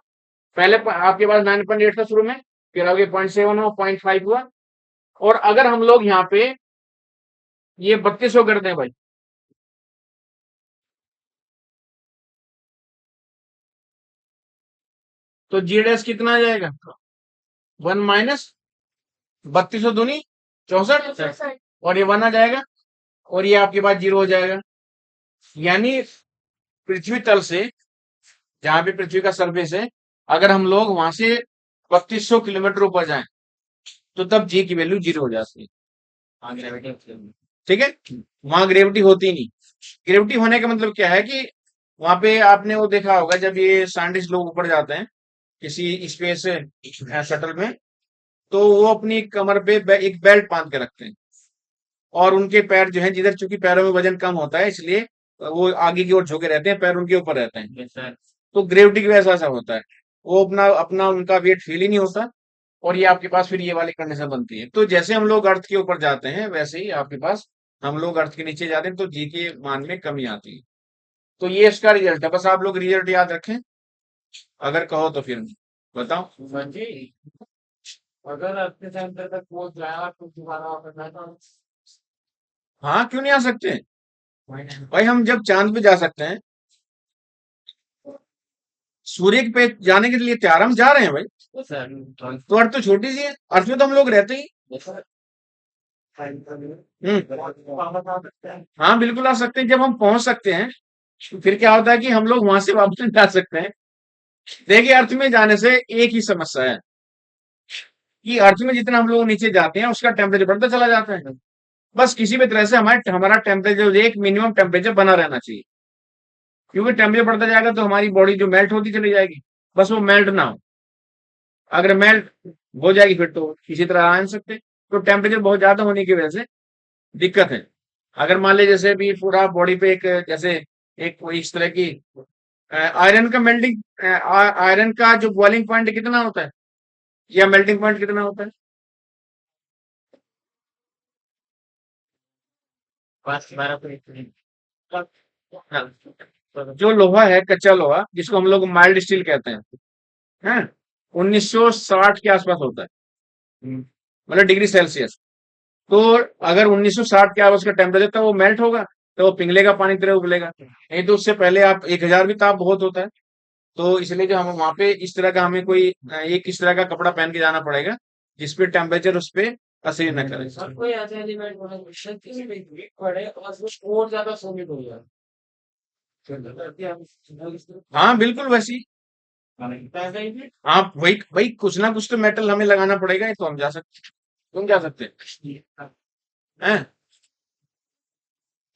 पहले आपके पास 9.8 था शुरू में, फिर आगे 0.7 हुआ, 0.5 हुआ, और अगर हम लोग यहाँ पे ये 3200 कर दें भाई, तो जी डैश कितना आ जाएगा? 1 माइनस 3200 दूनी 64, और ये 1 आ जाएगा, और ये आपके पास 0 हो जाएगा। यानी पृथ्वी तल से, जहां पे पृथ्वी का सरफेस है, अगर हम लोग वहां से 3200 किलोमीटर ऊपर जाएं, तो तब जी की वैल्यू 0 हो जाती है, ठीक है। वहां ग्रेविटी होती नहीं। ग्रेविटी होने का मतलब क्या है कि वहां पे आपने वो देखा होगा, जब ये साइंटिस्ट लोग ऊपर जाते हैं किसी स्पेस शटल में, तो वो अपनी कमर पे एक बेल्ट बांध के रखते हैं, और उनके पैर जो है, जिधर चूंकि पैरों में वजन कम होता है, इसलिए वो आगे की ओर झुके रहते हैं, पैर उनके ऊपर रहते हैं। Yes sir. तो ग्रेविटी की वजह से ऐसा होता है, वो अपना अपना उनका वेट फील ही नहीं होता, और ये आपके पास फिर ये वाली कंडीशन बनती है। तो जैसे हम लोग अर्थ के ऊपर जाते हैं, वैसे ही आपके पास हम लोग अर्थ के नीचे जाते हैं, तो जी के मान में कमी आती है। तो ये इसका रिजल्ट है, बस आप लोग रिजल्ट याद रखें, अगर कहो तो फिर बताओ। सर जी, अगर अपने सेंटर तक पहुंच जाएगा तो दोबारा वापस मैं तो हाँ, क्यों नहीं आ सकते वही नहीं। भाई? हम जब चांद पे जा सकते हैं, सूर्य पे जाने के लिए तैयार, हम जा रहे हैं भाई। तो सर तो अर्थ तो छोटी सी है, अर्थ में तो हम लोग रहते ही। सर हम्म। वापस आ सकते हैं। हाँ, बिल्कुल आ सकते हैं, जब हम पहुंच सकते हैं, तो फिर क्या होता है कि हम लोग वहां से वापस नहीं जा सकते हैं। देखिए, अर्थ में जाने से एक ही समस्या है कि अर्थ में जितना हम लोग नीचे जाते हैं, उसका टेम्परेचर बढ़ता चला जाता है। बस किसी भी तरह से हमारे हमारा टेम्परेचर, एक मिनिमम टेम्परेचर बना रहना चाहिए, क्योंकि टेम्परेचर बढ़ता जाएगा तो हमारी बॉडी जो मेल्ट होती चली जाएगी, बस वो मेल्ट ना हो। अगर मेल्ट हो जाएगी फिर तो किसी तरह आ नहीं सकते। तो टेम्परेचर बहुत ज्यादा होने की वजह से दिक्कत है। अगर मान लीजिए जैसे भी पूरा बॉडी पे एक, जैसे एक कोई इस तरह की आयरन का मेल्टिंग, आयरन का जो बॉइलिंग पॉइंट कितना होता है, या मेल्टिंग पॉइंट कितना होता है? बस 12 हाँ, जो लोहा है, कच्चा लोहा, जिसको हम लोग माइल्ड स्टील कहते हैं 1960 के आसपास होता है, मतलब डिग्री सेल्सियस। तो अगर 1960 के आसपास का टेम्परेचर था, वो मेल्ट होगा, तो वो पिघलेगा, पानी की तरह उबलेगा। नहीं तो उससे पहले आप 1000 भी ताप बहुत होता है। तो इसलिए जो हम वहां पे इस तरह का, हमें कोई एक इस तरह का कपड़ा पहन के जाना पड़ेगा, जिसपे टेम्परेचर उस पे असर न करे। सर कोई ऐसा एलिमेंट होना चाहिए कि वीक पड़े और वो और ज्यादा सॉलिड हो जाए। हाँ, बिल्कुल वैसी। ऐसा ही भी हाँ, वही वही, कुछ ना कुछ तो मेटल हमें लगाना पड़ेगा, ये तो हम जा सकते, तुम जा सकते हैं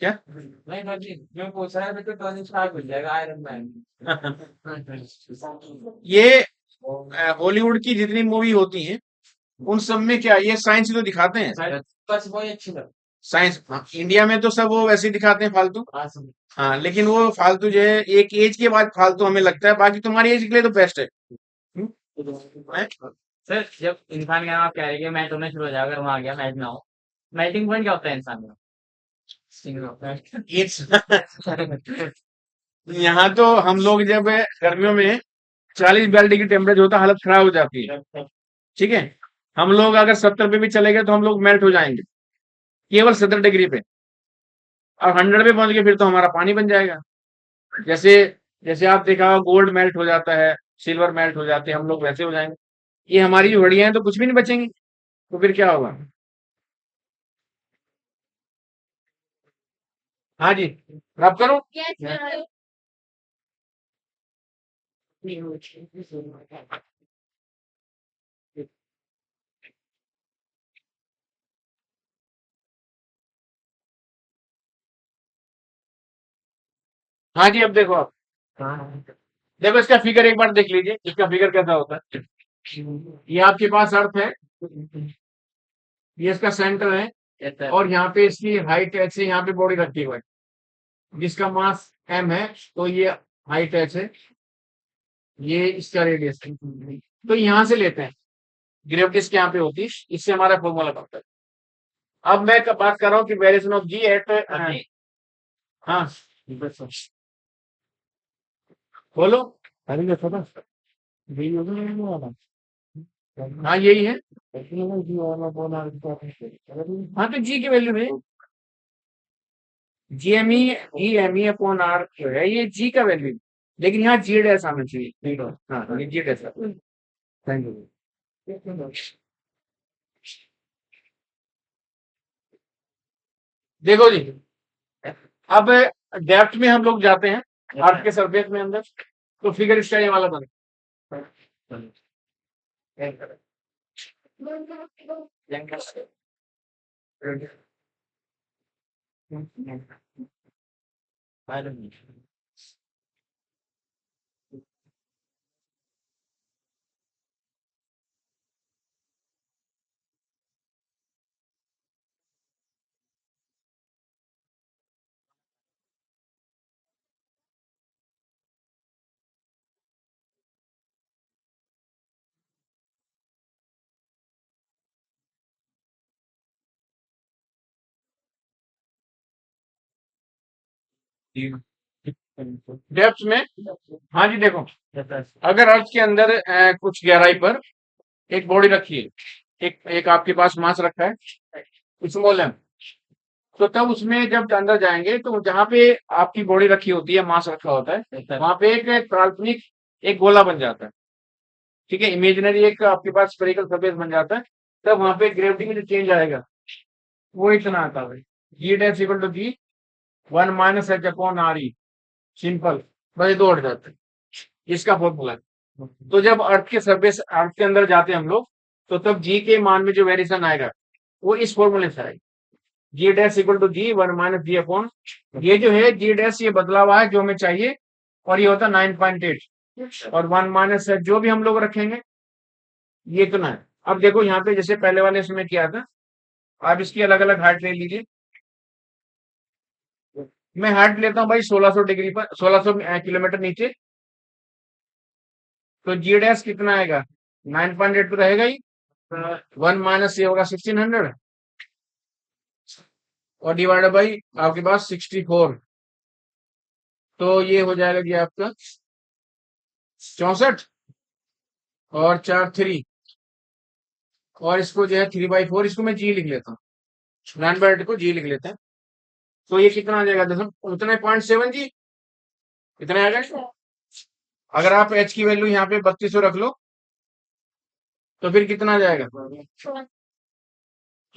क्या? नहीं सर जी, मैं पूछ रहा है तो टोनी स्टार्क मिल जाएगा आयरन मैन। ये हॉलीवुड की जितनी मूवी होती हैं, उन सब में क्या ये साइंस तो दिखाते हैं। सर बस वही अच्छी लग। साइंस, हाँ, इंडिया में तो सब वो वैसे ही दिखाते हैं, फालतू। हाँ सर। हाँ, लेकिन वो फालतू जो है, एक एज के बाद फालतू हमें लगता है, बाकी तुम्हारी एज के लिए तो बेस्ट है। हैं? सर जब इंसान का आप कह रहे हैं कि मैच होना शुरू हो जाएगा, वहां गया मैच ना हो, मेल्टिंग पॉइंट क्या होता है इंसान का? यहाँ तो हम लोग जब गर्मियों में 40-42 डिग्री टेम्परेचर होता है, हालत खराब हो जाती है। ठीक है, हम लोग अगर 70 पे भी चले गए तो हम लोग मेल्ट हो जाएंगे, केवल 70 डिग्री पे। और 100 पे पहुंच गए फिर तो हमारा पानी बन जाएगा। जैसे जैसे आप देखा होगा, गोल्ड मेल्ट हो जाता है, सिल्वर मेल्ट हो जाते हैं, हम लोग वैसे हो जाएंगे। ये हमारी जो घड़ियां हैं तो कुछ भी नहीं बचेंगी, तो फिर क्या होगा? हाँ जी, रब करो। Yes, हाँ जी, अब देखो आप, देखो इसका फिगर एक बार देख लीजिए, इसका फिगर कैसा होता है। ये आपके पास अर्थ है, ये इसका सेंटर है, और यहाँ पे इसकी हाइट ऐसे, यहाँ पे बॉडी रखी हुई है, जिसका मास m है, तो ये हाइट ऐसे, ये इसका रेडियस है। तो यहाँ से लेते हैं, ग्रेविटी इसके यहाँ पे होती है, इससे हमारा फॉर्मूला बनता है। अब मैं बात कर रहा हूँ कि वेरिएशन ऑफ जी एट, हाँ बोलो। अरे ये छोटा, हाँ यही है। हाँ, तो जी की वैल्यू है, G M E, upon R जो है, ये जी का वैल्यू, लेकिन यहाँ जी डैश आना चाहिए। हाँ, ये जी डैश। Thank you. देखो जी, अब डेप्थ में हम लोग जाते हैं, अर्थ के सरफेस में अंदर, तो फिगर इसका ये वाला बने। डेप्थ में, हाँ जी देखो, अगर अर्थ के अंदर कुछ गहराई पर एक बॉडी रखी है, एक आपके पास मास रखा है स्मॉल एम, तो तब उसमें जब अंदर जाएंगे तो जहां पे आपकी बॉडी रखी होती है, मास रखा होता है, वहां पे एक काल्पनिक एक गोला बन जाता है, ठीक है, इमेजिनरी एक आपके पास स्फेरिकल सरफेस बन जाता है। तब वहां पे ग्रेविटी में जो चेंज आएगा वो इतना आता है, g dash equal to g 1 - h/r/e, simple, बस ये दो हट जाते हैं, इसका फॉर्मूला है। तो जब अर्थ के सरफेस, अर्थ के अंदर जाते हैं हम लोग, तो तब जी के मान में जो वेरिएशन आएगा वो इस फॉर्मूले से आएगा, g dash equal to g 1 - g/, ये जो है जी डैश ये बदला हुआ है जो हमें चाहिए, और ये होता है 9.8, और 1 - जो भी हम लोग रखेंगे ये इतना है। अब देखो यहाँ पे जैसे पहले वाले इसमें किया था, आप इसकी अलग अलग हाइट ले लीजिए। मैं हाइट लेता हूँ भाई 1600 डिग्री पर, 1600 किलोमीटर नीचे, तो जी डैश कितना आएगा, 9.8 तो रहेगा ही, 1 - ये होगा 1600, और डिवाइडेड बाई आपके पास 64, तो ये हो जाएगा जी आपका 64, और 4 3, और इसको जो है 3/4, इसको मैं जी लिख लेता हूँ, 9/8 को जी लिख लेते हैं, तो ये कितना आ जाएगा, दशम उतना 0.7 जी, इतना आएगा। अगर आप एच की वैल्यू यहाँ पे 3200 रख लो तो फिर कितना आ जाएगा,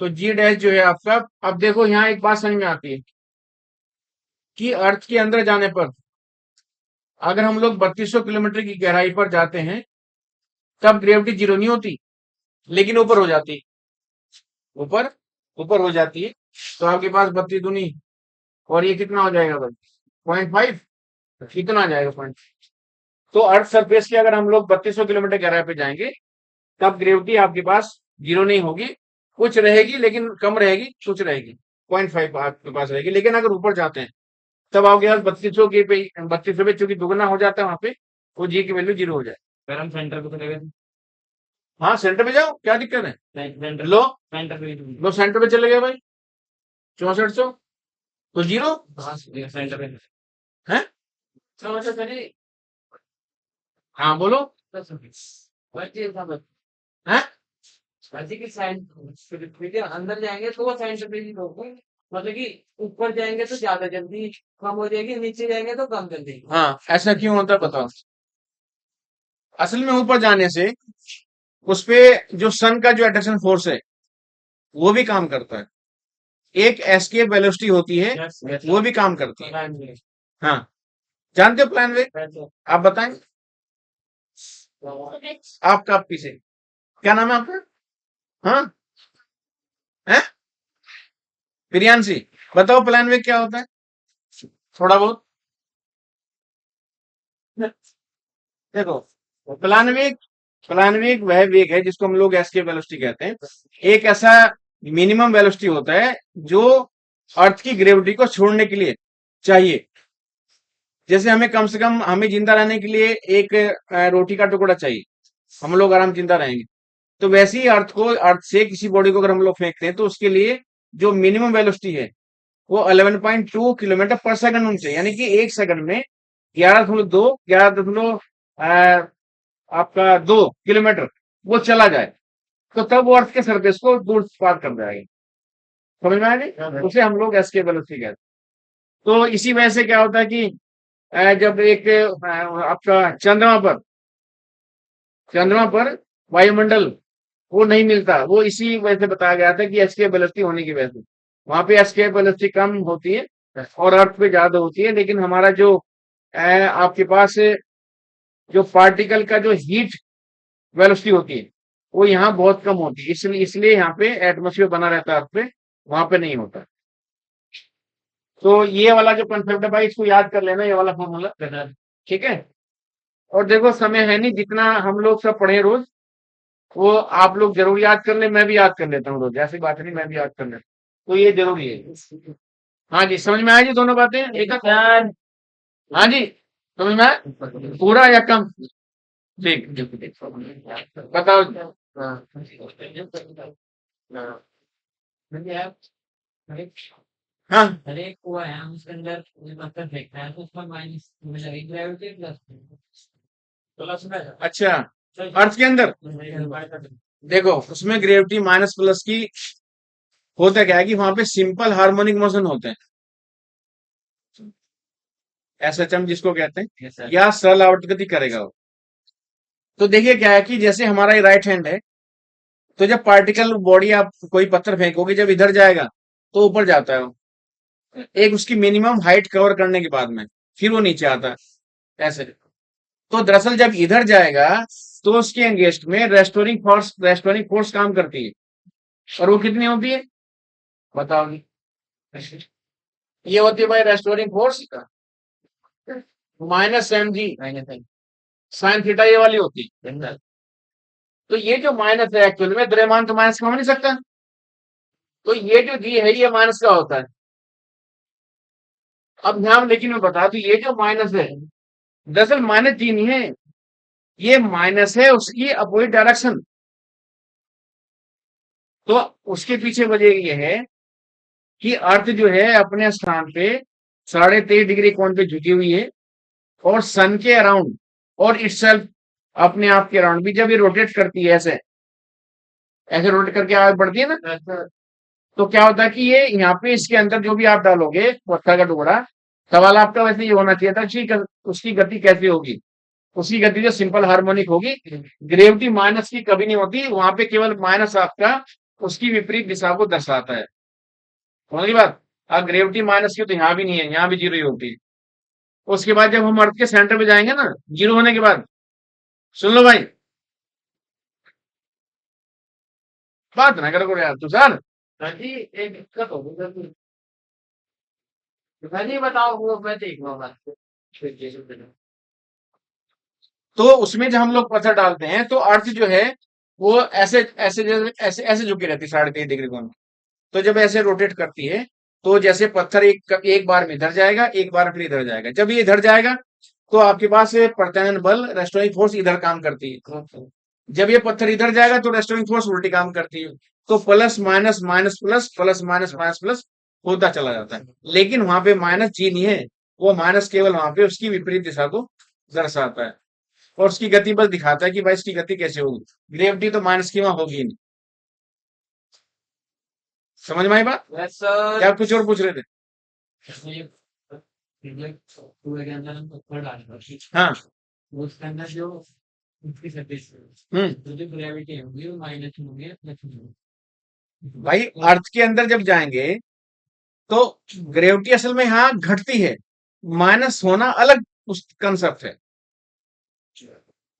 तो जी डैश जो है आपका, अब देखो यहाँ एक बात समझ में आती है कि अर्थ के अंदर जाने पर अगर हम लोग 3200 किलोमीटर की गहराई पर जाते हैं तब ग्रेविटी जीरो नहीं होती, लेकिन ऊपर हो जाती है, ऊपर ऊपर हो जाती है, तो आपके पास 32 दूनी, और ये कितना हो जाएगा भाई 0.5, कितना आ जाएगा 0.5। तो अर्थ सरफेस के अगर हम लोग 3200 किलोमीटर गहराई पे जाएंगे तब ग्रेविटी आपके पास जीरो नहीं होगी, कुछ रहेगी लेकिन कम रहेगी, कुछ रहेगी 0.5 आपके पास रहेगी, लेकिन अगर ऊपर जाते हैं तब आपके पास 3200 के पे, 3200 पे चूंकि दुगना हो जाता है वहां पे, वो जी की वैल्यू जीरो हो जाए। अगर हम सेंटर पे चले गए, हाँ सेंटर पे जाओ, क्या दिक्कत है, सेंटर लो सेंटर पे लो सेंटर पे चले गए भाई 6400, तो जीरो सेंटर पे है। समझ चले। हाँ बोलो, है की साइड अंदर जाएंगे तो वो सेंटर पे ही होगा, मतलब कि ऊपर जाएंगे तो ज्यादा जल्दी कम हो जाएगी, नीचे जाएंगे तो कम जल्दी। हाँ, ऐसा क्यों होता है बताओ। असल में ऊपर जाने से उस पे जो सन का जो अट्रैक्शन फोर्स है वो भी काम करता है, एक एस्केप वेलोसिटी होती है वो भी काम करती है। हाँ, जानते हो प्लान वे, आप बताएं, आपका आप पीछे क्या नाम है आपका, हाँ है प्रियांशी, बताओ प्लान वे क्या होता है, थोड़ा बहुत देखो। प्लान वेग वह वेग है जिसको हम लोग एस्केप वेलोसिटी कहते हैं, एक ऐसा मिनिमम वेलोसिटी होता है जो अर्थ की ग्रेविटी को छोड़ने के लिए चाहिए। जैसे हमें कम से कम, हमें जिंदा रहने के लिए एक रोटी का टुकड़ा चाहिए, हम लोग आराम जिंदा रहेंगे, तो वैसे ही अर्थ को, अर्थ से किसी बॉडी को अगर हम लोग फेंकते हैं तो उसके लिए जो मिनिमम वेलोसिटी है वो 11.2 किलोमीटर पर सेकंड होनी चाहिए, यानी कि एक सेकंड में 11.2 आपका 2 किलोमीटर वो चला जाए, तो तब वो अर्थ के सरफेस को दूर पार कर जाएगा। समझ में आया जी, उसे हम लोग एस्केप वेलोसिटी कहते हैं। तो इसी वजह से क्या होता है कि जब एक आपका चंद्रमा पर वायुमंडल वो नहीं मिलता, वो इसी वजह से बताया गया था कि एस्केप वेलोसिटी होने की वजह से वहां पे एस्केप वेलोसिटी कम होती है और अर्थ पे ज्यादा होती है, लेकिन हमारा जो आपके पास जो पार्टिकल का जो हीट वेलोसिटी होती है वो यहाँ बहुत कम होती है, इसलिए इसलिए यहाँ पे एटमोसफियर बना रहता है अर्थ पे, वहां पे नहीं होता। तो ये वाला जो कंसेप्ट है भाई इसको याद कर लेना, ये वाला फॉर्मूला, ठीक है। और देखो समय है नहीं, जितना हम लोग सब पढ़े रोज वो आप लोग जरूर याद कर ले, मैं भी याद कर लेता हूँ रोज, ऐसी बात नहीं, मैं भी याद कर लेता हूँ, तो ये जरूरी है। हाँ जी, समझ में आया जी दोनों बातें एक साथ? हाँ जी, समझ में आया पूरा या कम, ठीक बताओ। हाँ हर एक कुआ है, हम उसके अंदर पत्थर फेंकना है तो उसमें माइनस में लगेगी ग्रेविटी, प्लस प्लस में। अच्छा, अर्थ के अंदर देखो उसमें ग्रेविटी माइनस प्लस की होता क्या है कि वहां पे सिंपल हार्मोनिक मोशन होते हैं, एसएचएम जिसको कहते हैं, या सरल आवर्त गति करेगा वो। तो देखिए क्या है कि जैसे हमारा ये राइट हैंड है, तो जब पार्टिकल बॉडी आप कोई पत्थर फेंकोगे जब इधर जाएगा तो ऊपर जाता है वो, एक उसकी मिनिमम हाइट कवर करने के बाद में, फिर वो नीचे आता है ऐसे। तो दरअसल जब इधर जाएगा तो उसके अगेंस्ट में रेस्टोरिंग फोर्स काम करती है, और वो कितनी होती है बताओगी? ये होती है भाई restoring force minus M G sine theta, ये वाली होती है। तो ये जो माइनस है एक्चुअल में द्रव्यमान तो माइनस का हो नहीं सकता, तो ये जो जी है ये माइनस का होता है। अब ध्यान लेकिन मैं बता दूं, ये जो माइनस है दरअसल माइनस जी नहीं है, ये माइनस है उसकी अपोजिट डायरेक्शन। तो उसके पीछे वजह ये है कि अर्थ जो है अपने स्थान पे 23.5 डिग्री कोण पे झुकी हुई है, और सन के अराउंड और इटसेल्फ अपने आप के अराउंड भी जब ये रोटेट करती है ऐसे ऐसे रोटेट करके आगे बढ़ती है ना, तो क्या होता है कि ये यहाँ पे इसके अंदर जो भी आप डालोगे पत्थर का टुकड़ा, सवाल आपका वैसे ये होना चाहिए था कि उसकी गति कैसी होगी। उसकी गति जो सिंपल हार्मोनिक होगी, ग्रेविटी माइनस की कभी नहीं होती वहां पे, केवल माइनस आपका उसकी विपरीत दिशा को दर्शाता है। समझ गई बात? अब ग्रेविटी माइनस की तो यहाँ भी नहीं है, यहाँ भी जीरो ही होती है। उसके बाद जब हम अर्थ के सेंटर पे जाएंगे ना, जीरो होने के बाद, सुन लो भाई, बात ना करो यार तू सर। हाँ जी, एक दिक्कत हो गई मैं नहीं बताओ, वो मैं देख लूंगा। तो उसमें जब हम लोग पत्थर डालते हैं तो अर्थ जो है वो ऐसे ऐसे ऐसे ऐसे झुकी रहती है 23.5 डिग्री कोण। तो जब ऐसे रोटेट करती है तो जैसे पत्थर एक बार में इधर जाएगा, एक बार फिर इधर जाएगा। जब ये इधर जाएगा तो आपके पास प्रत्यानयन बल रेस्टोरिंग फोर्स इधर काम करती है। जब ये पत्थर इधर जाएगा तो रेस्टोरिंग फोर्स उल्टी काम करती है। तो plus minus minus plus plus minus minus plus होता चला जाता है, लेकिन वहां पे माइनस जी नहीं है, वो माइनस केवल वहां पे उसकी विपरीत दिशा को दर्शाता है, और उसकी गति बस दिखाता है कि भाई इसकी गति कैसे होगी। ग्रेविटी तो माइनस की वहां होगी ही नहीं। समझ में आई बात? Yes sir. क्या कुछ और पूछ रहे थे? कुएं के अंदर हम पत्थर डालेंगे, हाँ। उसके अंदर जो उसकी सरफेस हम्म। जो ग्रेविटी होगी वो माइनस में होगी या प्लस में होगी। भाई अर्थ के अंदर जब जाएंगे तो ग्रेविटी असल में यहाँ घटती है, माइनस होना अलग उस कंसेप्ट है।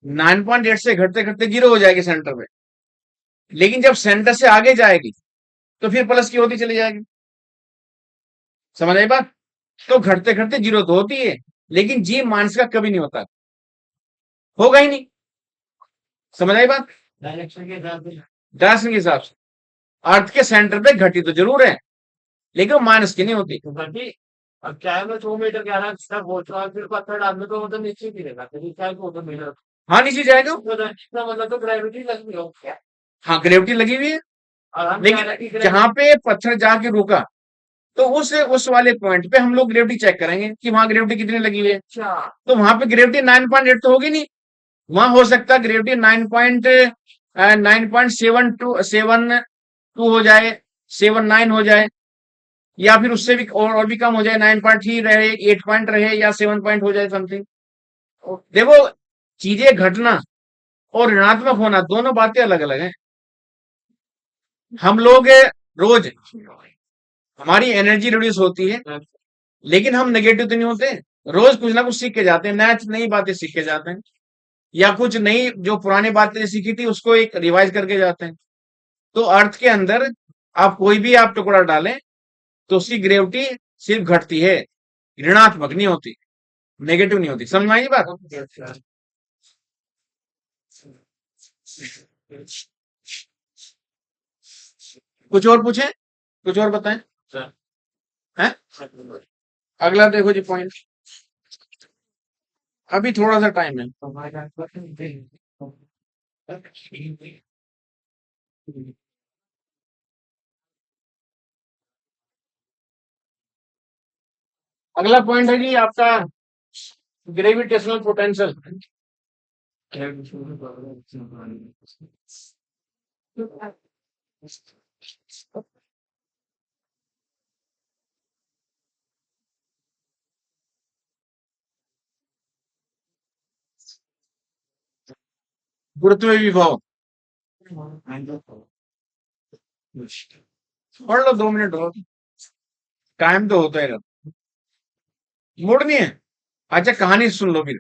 9.8 से घटते घटते जीरो हो जाएगी सेंटर पे, लेकिन जब सेंटर से आगे जाएगी तो फिर प्लस की होती चली जाएगी। समझ आई बात? तो घटते घटते जीरो तो होती है, लेकिन जी माइनस का कभी नहीं होता, होगा ही नहीं। समझ आई बात? डायरेक्शन के हिसाब से। डायरेक्शन के हिसाब से अर्थ के सेंटर पे घटी तो जरूर है, लेकिन वो माइनस की नहीं होती। तो बाकी अब चाहे मैं 2 मीटर के आना तक पहुंचूं और फिर पत्थर डाल में तो मतलब नीचे गिरेगा, तो चाहे वो तो मीटर हाँ नीचे जाएगा। तो इसका मतलब तो ग्रेविटी लग रही हो क्या। हाँ ग्रेविटी लगी हुई है, और हम कह रहे हैं कि लेकिन जहां पे पत्थर जाके रुका तो उस वाले पॉइंट पे हम लोग ग्रेविटी चेक करेंगे कि वहां ग्रेविटी कितनी लगी हुई है। अच्छा तो वहां पे ग्रेविटी 9.8 तो होगी नहीं, वहां हो सकता है ग्रेविटी 9.7 हो जाए, 7.9 हो जाए, या फिर उससे भी और भी कम हो जाए, 9.3 रहे, 8 पॉइंट रहे, या 7 पॉइंट हो जाए समथिंग। देखो चीजें घटना और ऋणात्मक होना दोनों बातें अलग अलग हैं। हम लोग रोज हमारी एनर्जी रिड्यूस होती है, लेकिन हम नेगेटिव तो नहीं होते। रोज कुछ ना कुछ सीख के जाते हैं, नई बातें सीख के जाते हैं, या कुछ नई जो पुरानी बातें सीखी थी उसको एक रिवाइज करके जाते हैं। तो अर्थ के अंदर आप कोई भी आप टुकड़ा डालें तो उसकी ग्रेविटी सिर्फ घटती है, ऋणात्मक नहीं होती, नेगेटिव नहीं होती। समझ में आई ये बात? कुछ और पूछें, कुछ और बताएं हैं? अगला देखो जी पॉइंट, अभी थोड़ा सा टाइम है। अगला पॉइंट है जी आपका ग्रेविटेशनल पोटेंशियल। गुरुत्व विभव पढ़ लो, 2 मिनट हो, टाइम तो होता है ना। मूड नहीं है? अच्छा कहानी सुन लो फिर,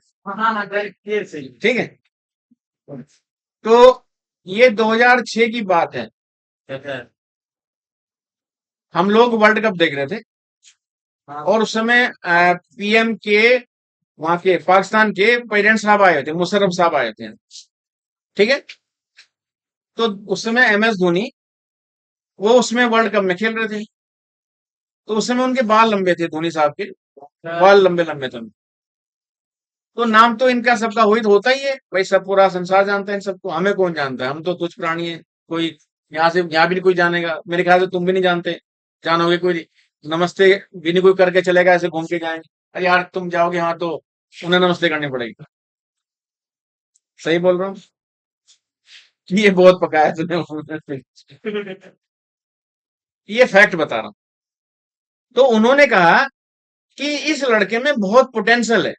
ठीक है। तो ये 2006 की बात है, हम लोग वर्ल्ड कप देख रहे थे और उस समय पीएम के वहां के पाकिस्तान के प्रेसिडेंट साहब आए थे, मुशर्रफ साहब आए थे, ठीक है। तो उस समय एमएस धोनी वो उसमें वर्ल्ड कप में खेल रहे थे। तो उस समय उनके बाल लंबे थे, धोनी साहब के बाल लंबे लंबे थे। तो नाम तो इनका सबका वही तो होता ही है भाई, सब पूरा संसार जानता है इन सबको, हमें कौन जानता है, हम तो तुच्छ प्राणी है। कोई यहाँ से यहाँ भी नहीं कोई जानेगा, मेरे ख्याल से तुम भी नहीं जानते, जानोगे कोई नमस्ते भी नहीं कोई करके चलेगा, ऐसे घूम के जाएंगे। अरे यार तुम जाओगे वहां तो उन्हें नमस्ते करनी पड़ेगी। सही बोल रहा हूँ? ये बहुत पकाया तुमने। ये फैक्ट बता रहा हूं। तो उन्होंने कहा कि इस लड़के में बहुत पोटेंशियल है।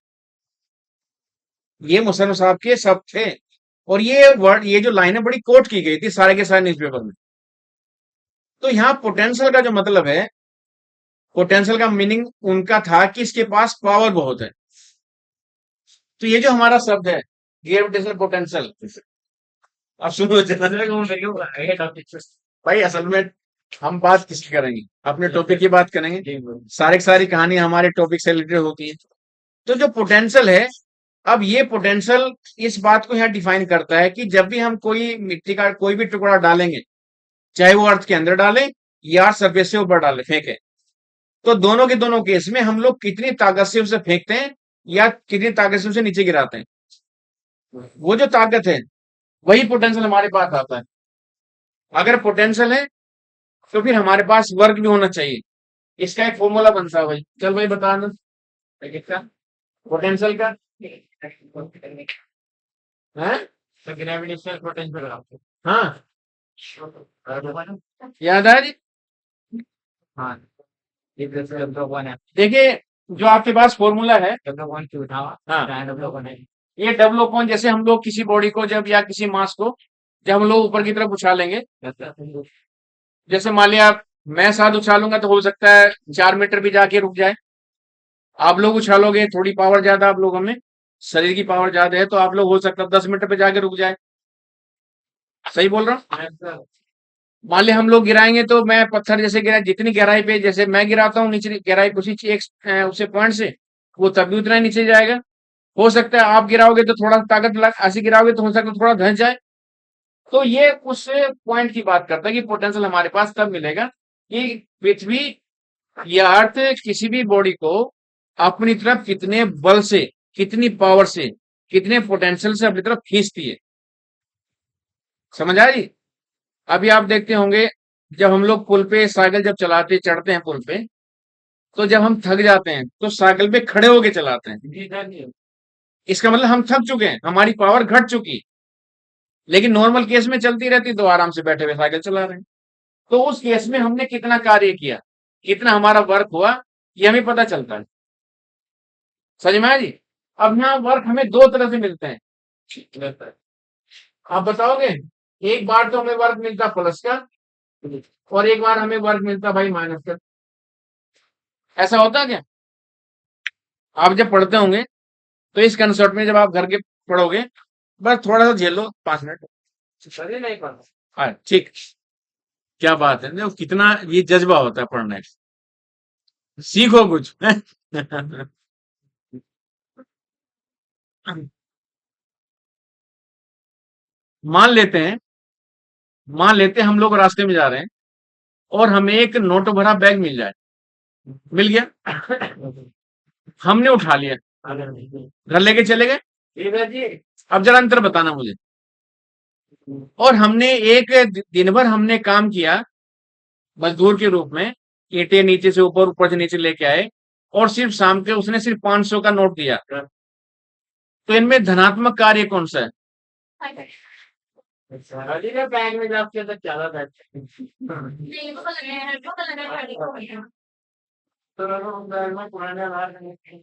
ये मुशर्रफ साहब के सब थे, और ये वर्ड, ये जो लाइनें बड़ी कोट की गई थी सारे के सारे न्यूज़पेपर में। तो यहाँ पोटेंशियल का जो मतलब है, पोटेंशियल का मीनिंग उनका था कि इसके पास पावर बहुत है। तो ये जो हमारा शब्द है ग्रेविटेशनल पोटेंशियल, अब सुनो भाई, असल में हम बात किसकी करेंगे, अपने टॉपिक की बात करेंगे। सारी की सारी कहानी हमारे टॉपिक से रिलेटेड होती है। तो जो पोटेंशियल है, अब ये पोटेंशियल इस बात को यहाँ डिफाइन करता है कि जब भी हम कोई मिट्टी का कोई भी टुकड़ा डालेंगे, चाहे वो अर्थ के अंदर डालें या सरफेस से ऊपर डालें, फेंके, तो दोनों के दोनों केस में हम लोग कितनी ताकत से उसे फेंकते हैं या कितनी ताकत से उसे नीचे गिराते हैं, वो जो ताकत है वही पोटेंशियल हमारे पास आता है। अगर पोटेंशियल है तो फिर हमारे पास वर्क भी होना चाहिए। इसका एक फॉर्मूला बनता है भाई, चल भाई बता दो किसका, पोटेंशियल का है, ग्रेविटेशनल पोटेंशियल। हाँ याद है जी? हाँ देखिए, जो आपके पास फॉर्मूला है, हाँ, ये डब्लो पॉइंट, जैसे हम लोग किसी बॉडी को जब या किसी मास को जब हम लोग ऊपर की तरफ उछालेंगे, जैसे मान लिया मैं 7 उछालूंगा तो हो सकता है 4 मीटर भी जाके रुक जाए। आप लोग उछालोगे, थोड़ी पावर ज्यादा आप लोगों में, शरीर की पावर ज्यादा है, तो आप लोग हो सकता है 10 मीटर पे जाके रुक जाए। सही बोल रहा हूँ? मान लिया हम लोग गिराएंगे तो मैं पत्थर जैसे गिरा, जितनी गहराई पे जैसे मैं गिराता हूँ निचली गहराई पे उसी एक उसे पॉइंट से, वो तब भी उतना ही नीचे जाएगा। हो सकता है आप गिराओगे तो थोड़ा ताकत ऐसे गिराओगे तो हो सकता है थोड़ा धंस जाए। तो ये उस पॉइंट की बात करता है कि पोटेंशियल हमारे पास तब मिलेगा कि पृथ्वी या अर्थ किसी भी बॉडी को अपनी तरफ कितने बल से, कितनी पावर से, कितने पोटेंशियल से अपनी तरफ खींचती है। समझ आ रही? अभी आप देखते होंगे जब हम लोग पुल पे साइकिल जब चलाते चढ़ते हैं पुल पे, तो जब हम थक जाते हैं तो साइकिल पे खड़े होके चलाते हैं। इसका मतलब हम थक चुके हैं, हमारी पावर घट चुकी है। लेकिन नॉर्मल केस में चलती रहती तो आराम से बैठे हुए साइकिल चला रहे हैं। तो उस केस में हमने कितना कार्य किया, कितना हमारा वर्क हुआ, ये हमें पता चलता है। समझ में आया जी? अब यहाँ वर्क हमें 2 तरह से मिलते हैं। आप बताओगे? एक बार तो हमें वर्क मिलता प्लस का, और एक बार हमें वर्क मिलता भाई माइनस का। ऐसा होता क्या? आप जब पढ़ते होंगे तो इस कंसेप्ट में जब आप घर के पढ़ोगे, बस थोड़ा सा झेल लो 5 मिनट। नहीं पढ़ना। हाँ ठीक, क्या बात है, देखो कितना ये जज्बा होता है पढ़ने का। सीखो कुछ। मान लेते हैं, मान लेते हैं हम लोग रास्ते में जा रहे हैं और हमें एक नोटों भरा बैग मिल जाए, मिल गया, हमने उठा लिया, घर लेके चले गए। अब जरा अंतर बताना मुझे। और हमने एक दिन भर हमने काम किया मजदूर के रूप में, ईंटें नीचे से ऊपर, ऊपर से नीचे लेके आए, और सिर्फ शाम के उसने सिर्फ 500 का नोट दिया, तो इनमें धनात्मक कार्य कौन सा है? अली का बैंक में जाके तो ज्यादा बैठे नहीं वो लगा है गाड़ी को भैया। तो बैंक में पुराने हार नहीं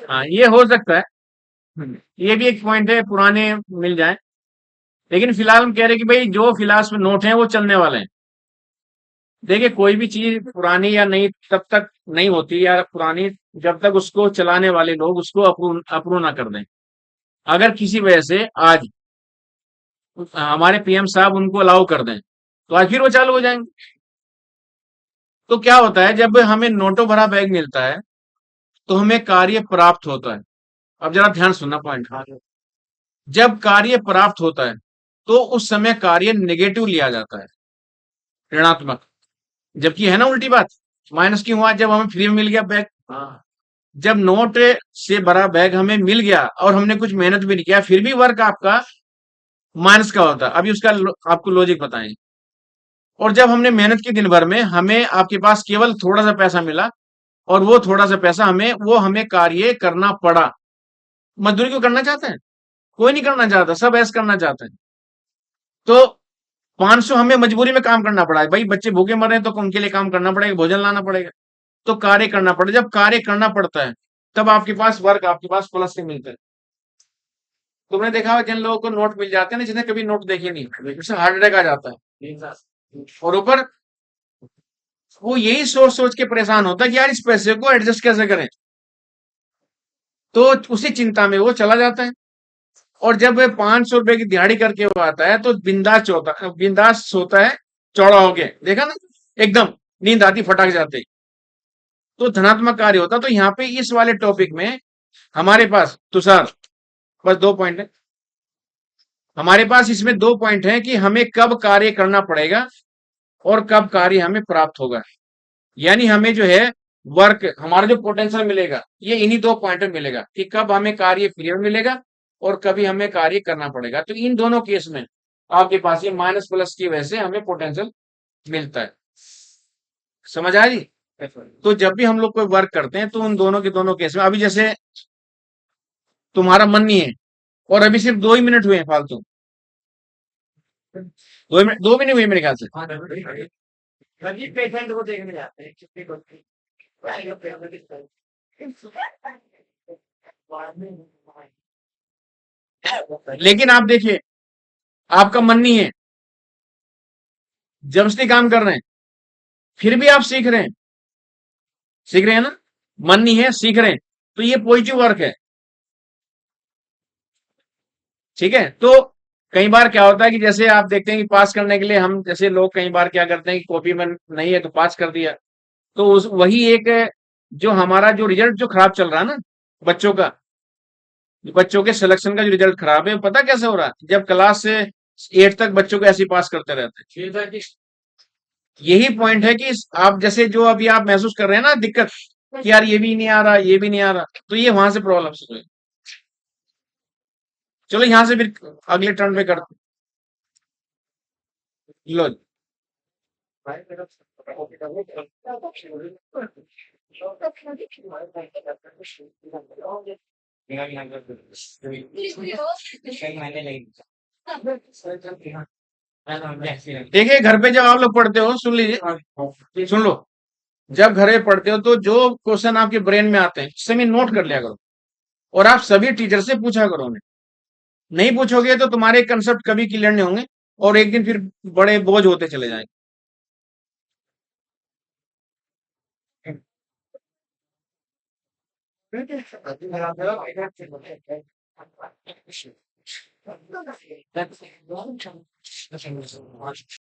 हाँ, ये हो सकता है, ये भी एक पॉइंट है, पुराने मिल जाए। लेकिन फिलहाल हम कह रहे हैं कि भाई जो फिलहाल में नोट हैं वो चलने वाले हैं। देखिए, कोई भी चीज पुरानी या नई तब तक नहीं होती, या पुरानी जब तक उसको चलाने वाले लोग उसको अप्रूव अप्रूव ना कर दें। अगर किसी वजह से आज हमारे पीएम साहब उनको अलाउ कर दें, तो आज फिर वो चालू हो जाएंगे। तो क्या होता है, जब हमें नोटों भरा बैग मिलता है तो हमें कार्य प्राप्त होता है। अब जरा ध्यान सुनना पॉइंट, जब कार्य प्राप्त होता है तो उस समय कार्य नेगेटिव लिया जाता है, ऋणात्मक। जबकि है ना उल्टी बात, माइनस क्यों हुआ? जब हमें फ्री में मिल गया बैग। हाँ जब नोट से भरा बैग हमें मिल गया और हमने कुछ मेहनत भी नहीं किया, फिर भी वर्क आपका माइनस का होता है। अभी उसका आपको लॉजिक बताएं। और जब हमने मेहनत की दिन भर में, हमें आपके पास केवल थोड़ा सा पैसा मिला, और वो थोड़ा सा पैसा हमें कार्य करना पड़ा। मजदूरी क्यों करना चाहते हैं? कोई नहीं करना चाहता, सब ऐसा करना चाहते हैं। तो 500 हमें मजबूरी में काम करना पड़ा है, भाई बच्चे भूखे मर रहे हैं तो उनके लिए काम करना पड़ेगा, भोजन लाना पड़ेगा, तो कार्य करना पड़ेगा। जब कार्य करना पड़ता है तब आपके पास वर्क, आपके पास प्लस से मिलता है। तुमने देखा होगा जिन लोगों को नोट मिल जाते हैं ना, जिन्हें कभी नोट देखे नहीं, उससे हार्ट अटैक आ जाता है। और ऊपर वो यही सोच सोच के परेशान होता है कि यार इस पैसे को एडजस्ट कैसे करें, तो उसी चिंता में वो चला जाता है। और जब 500 रुपए की दिहाड़ी करके वो आता है तो बिंदास सोता है, चौड़ा होके, देखा ना, एकदम नींद आती फटाक जाते। तो धनात्मक कार्य होता। तो यहाँ पे इस वाले टॉपिक में हमारे पास तुषार बस 2 पॉइंट है। हमारे पास इसमें 2 पॉइंट है कि हमें कब कार्य करना पड़ेगा और कब कार्य हमें प्राप्त होगा। यानी हमें जो है वर्क, हमारा जो पोटेंशियल मिलेगा, ये इन्हीं 2 पॉइंट में मिलेगा कि कब हमें कार्य फ्री में मिलेगा और कभी हमें कार्य करना पड़ेगा। तो इन दोनों केस में आपके पास ये माइनस प्लस की वजह से हमें पोटेंशियल मिलता है। समझ आ रही? तो जब भी हम लोग कोई वर्क करते हैं तो उन दोनों के दोनों केस में, अभी जैसे तुम्हारा मन नहीं है और अभी सिर्फ 2 ही मिनट हुए हैं फालतू, 2 मिनट, 2 भी नहीं हुए मेरे ख्याल से। रवि पेशेंट को देखने जाते हैं छुट्टी को लेकिन आप देखिए, आपका मन नहीं है, जबरदस्ती काम कर रहे हैं, फिर भी आप सीख रहे हैं, सीख रहे हैं ना, मन नहीं है, सीख रहे हैं, तो ये पॉजिटिव वर्क है। ठीक है। तो कई बार क्या होता है कि जैसे आप देखते हैं कि पास करने के लिए हम, जैसे लोग कई बार क्या करते हैं कि कॉपी में नहीं है तो पास कर दिया, तो उस वही एक, जो हमारा जो रिजल्ट जो खराब चल रहा है ना, बच्चों का, बच्चों के सिलेक्शन का जो रिजल्ट खराब है, वो पता कैसे हो रहा है? जब क्लास से 8 तक बच्चों को ऐसे ही पास करते रहते हैं। यही पॉइंट है कि आप जैसे जो अभी आप महसूस कर रहे हैं ना दिक्कत, कि यार ये भी नहीं आ रहा, ये भी नहीं आ रहा, तो ये वहां से प्रॉब्लम शुरू है। चलो यहां से फिर अगले टर्न पे करते हैं। लो, देखिए घर पे जब आप लोग पढ़ते हो, सुन लीजिए, सुन लो, जब घर में पढ़ते हो तो जो क्वेश्चन आपके ब्रेन में आते हैं सभी नोट कर लिया करो, और आप सभी टीचर से पूछा करो उन्हें। नहीं पूछोगे तो तुम्हारे कंसेप्ट कभी क्लियर नहीं होंगे, और एक दिन फिर बड़े बोझ होते चले जाएंगे।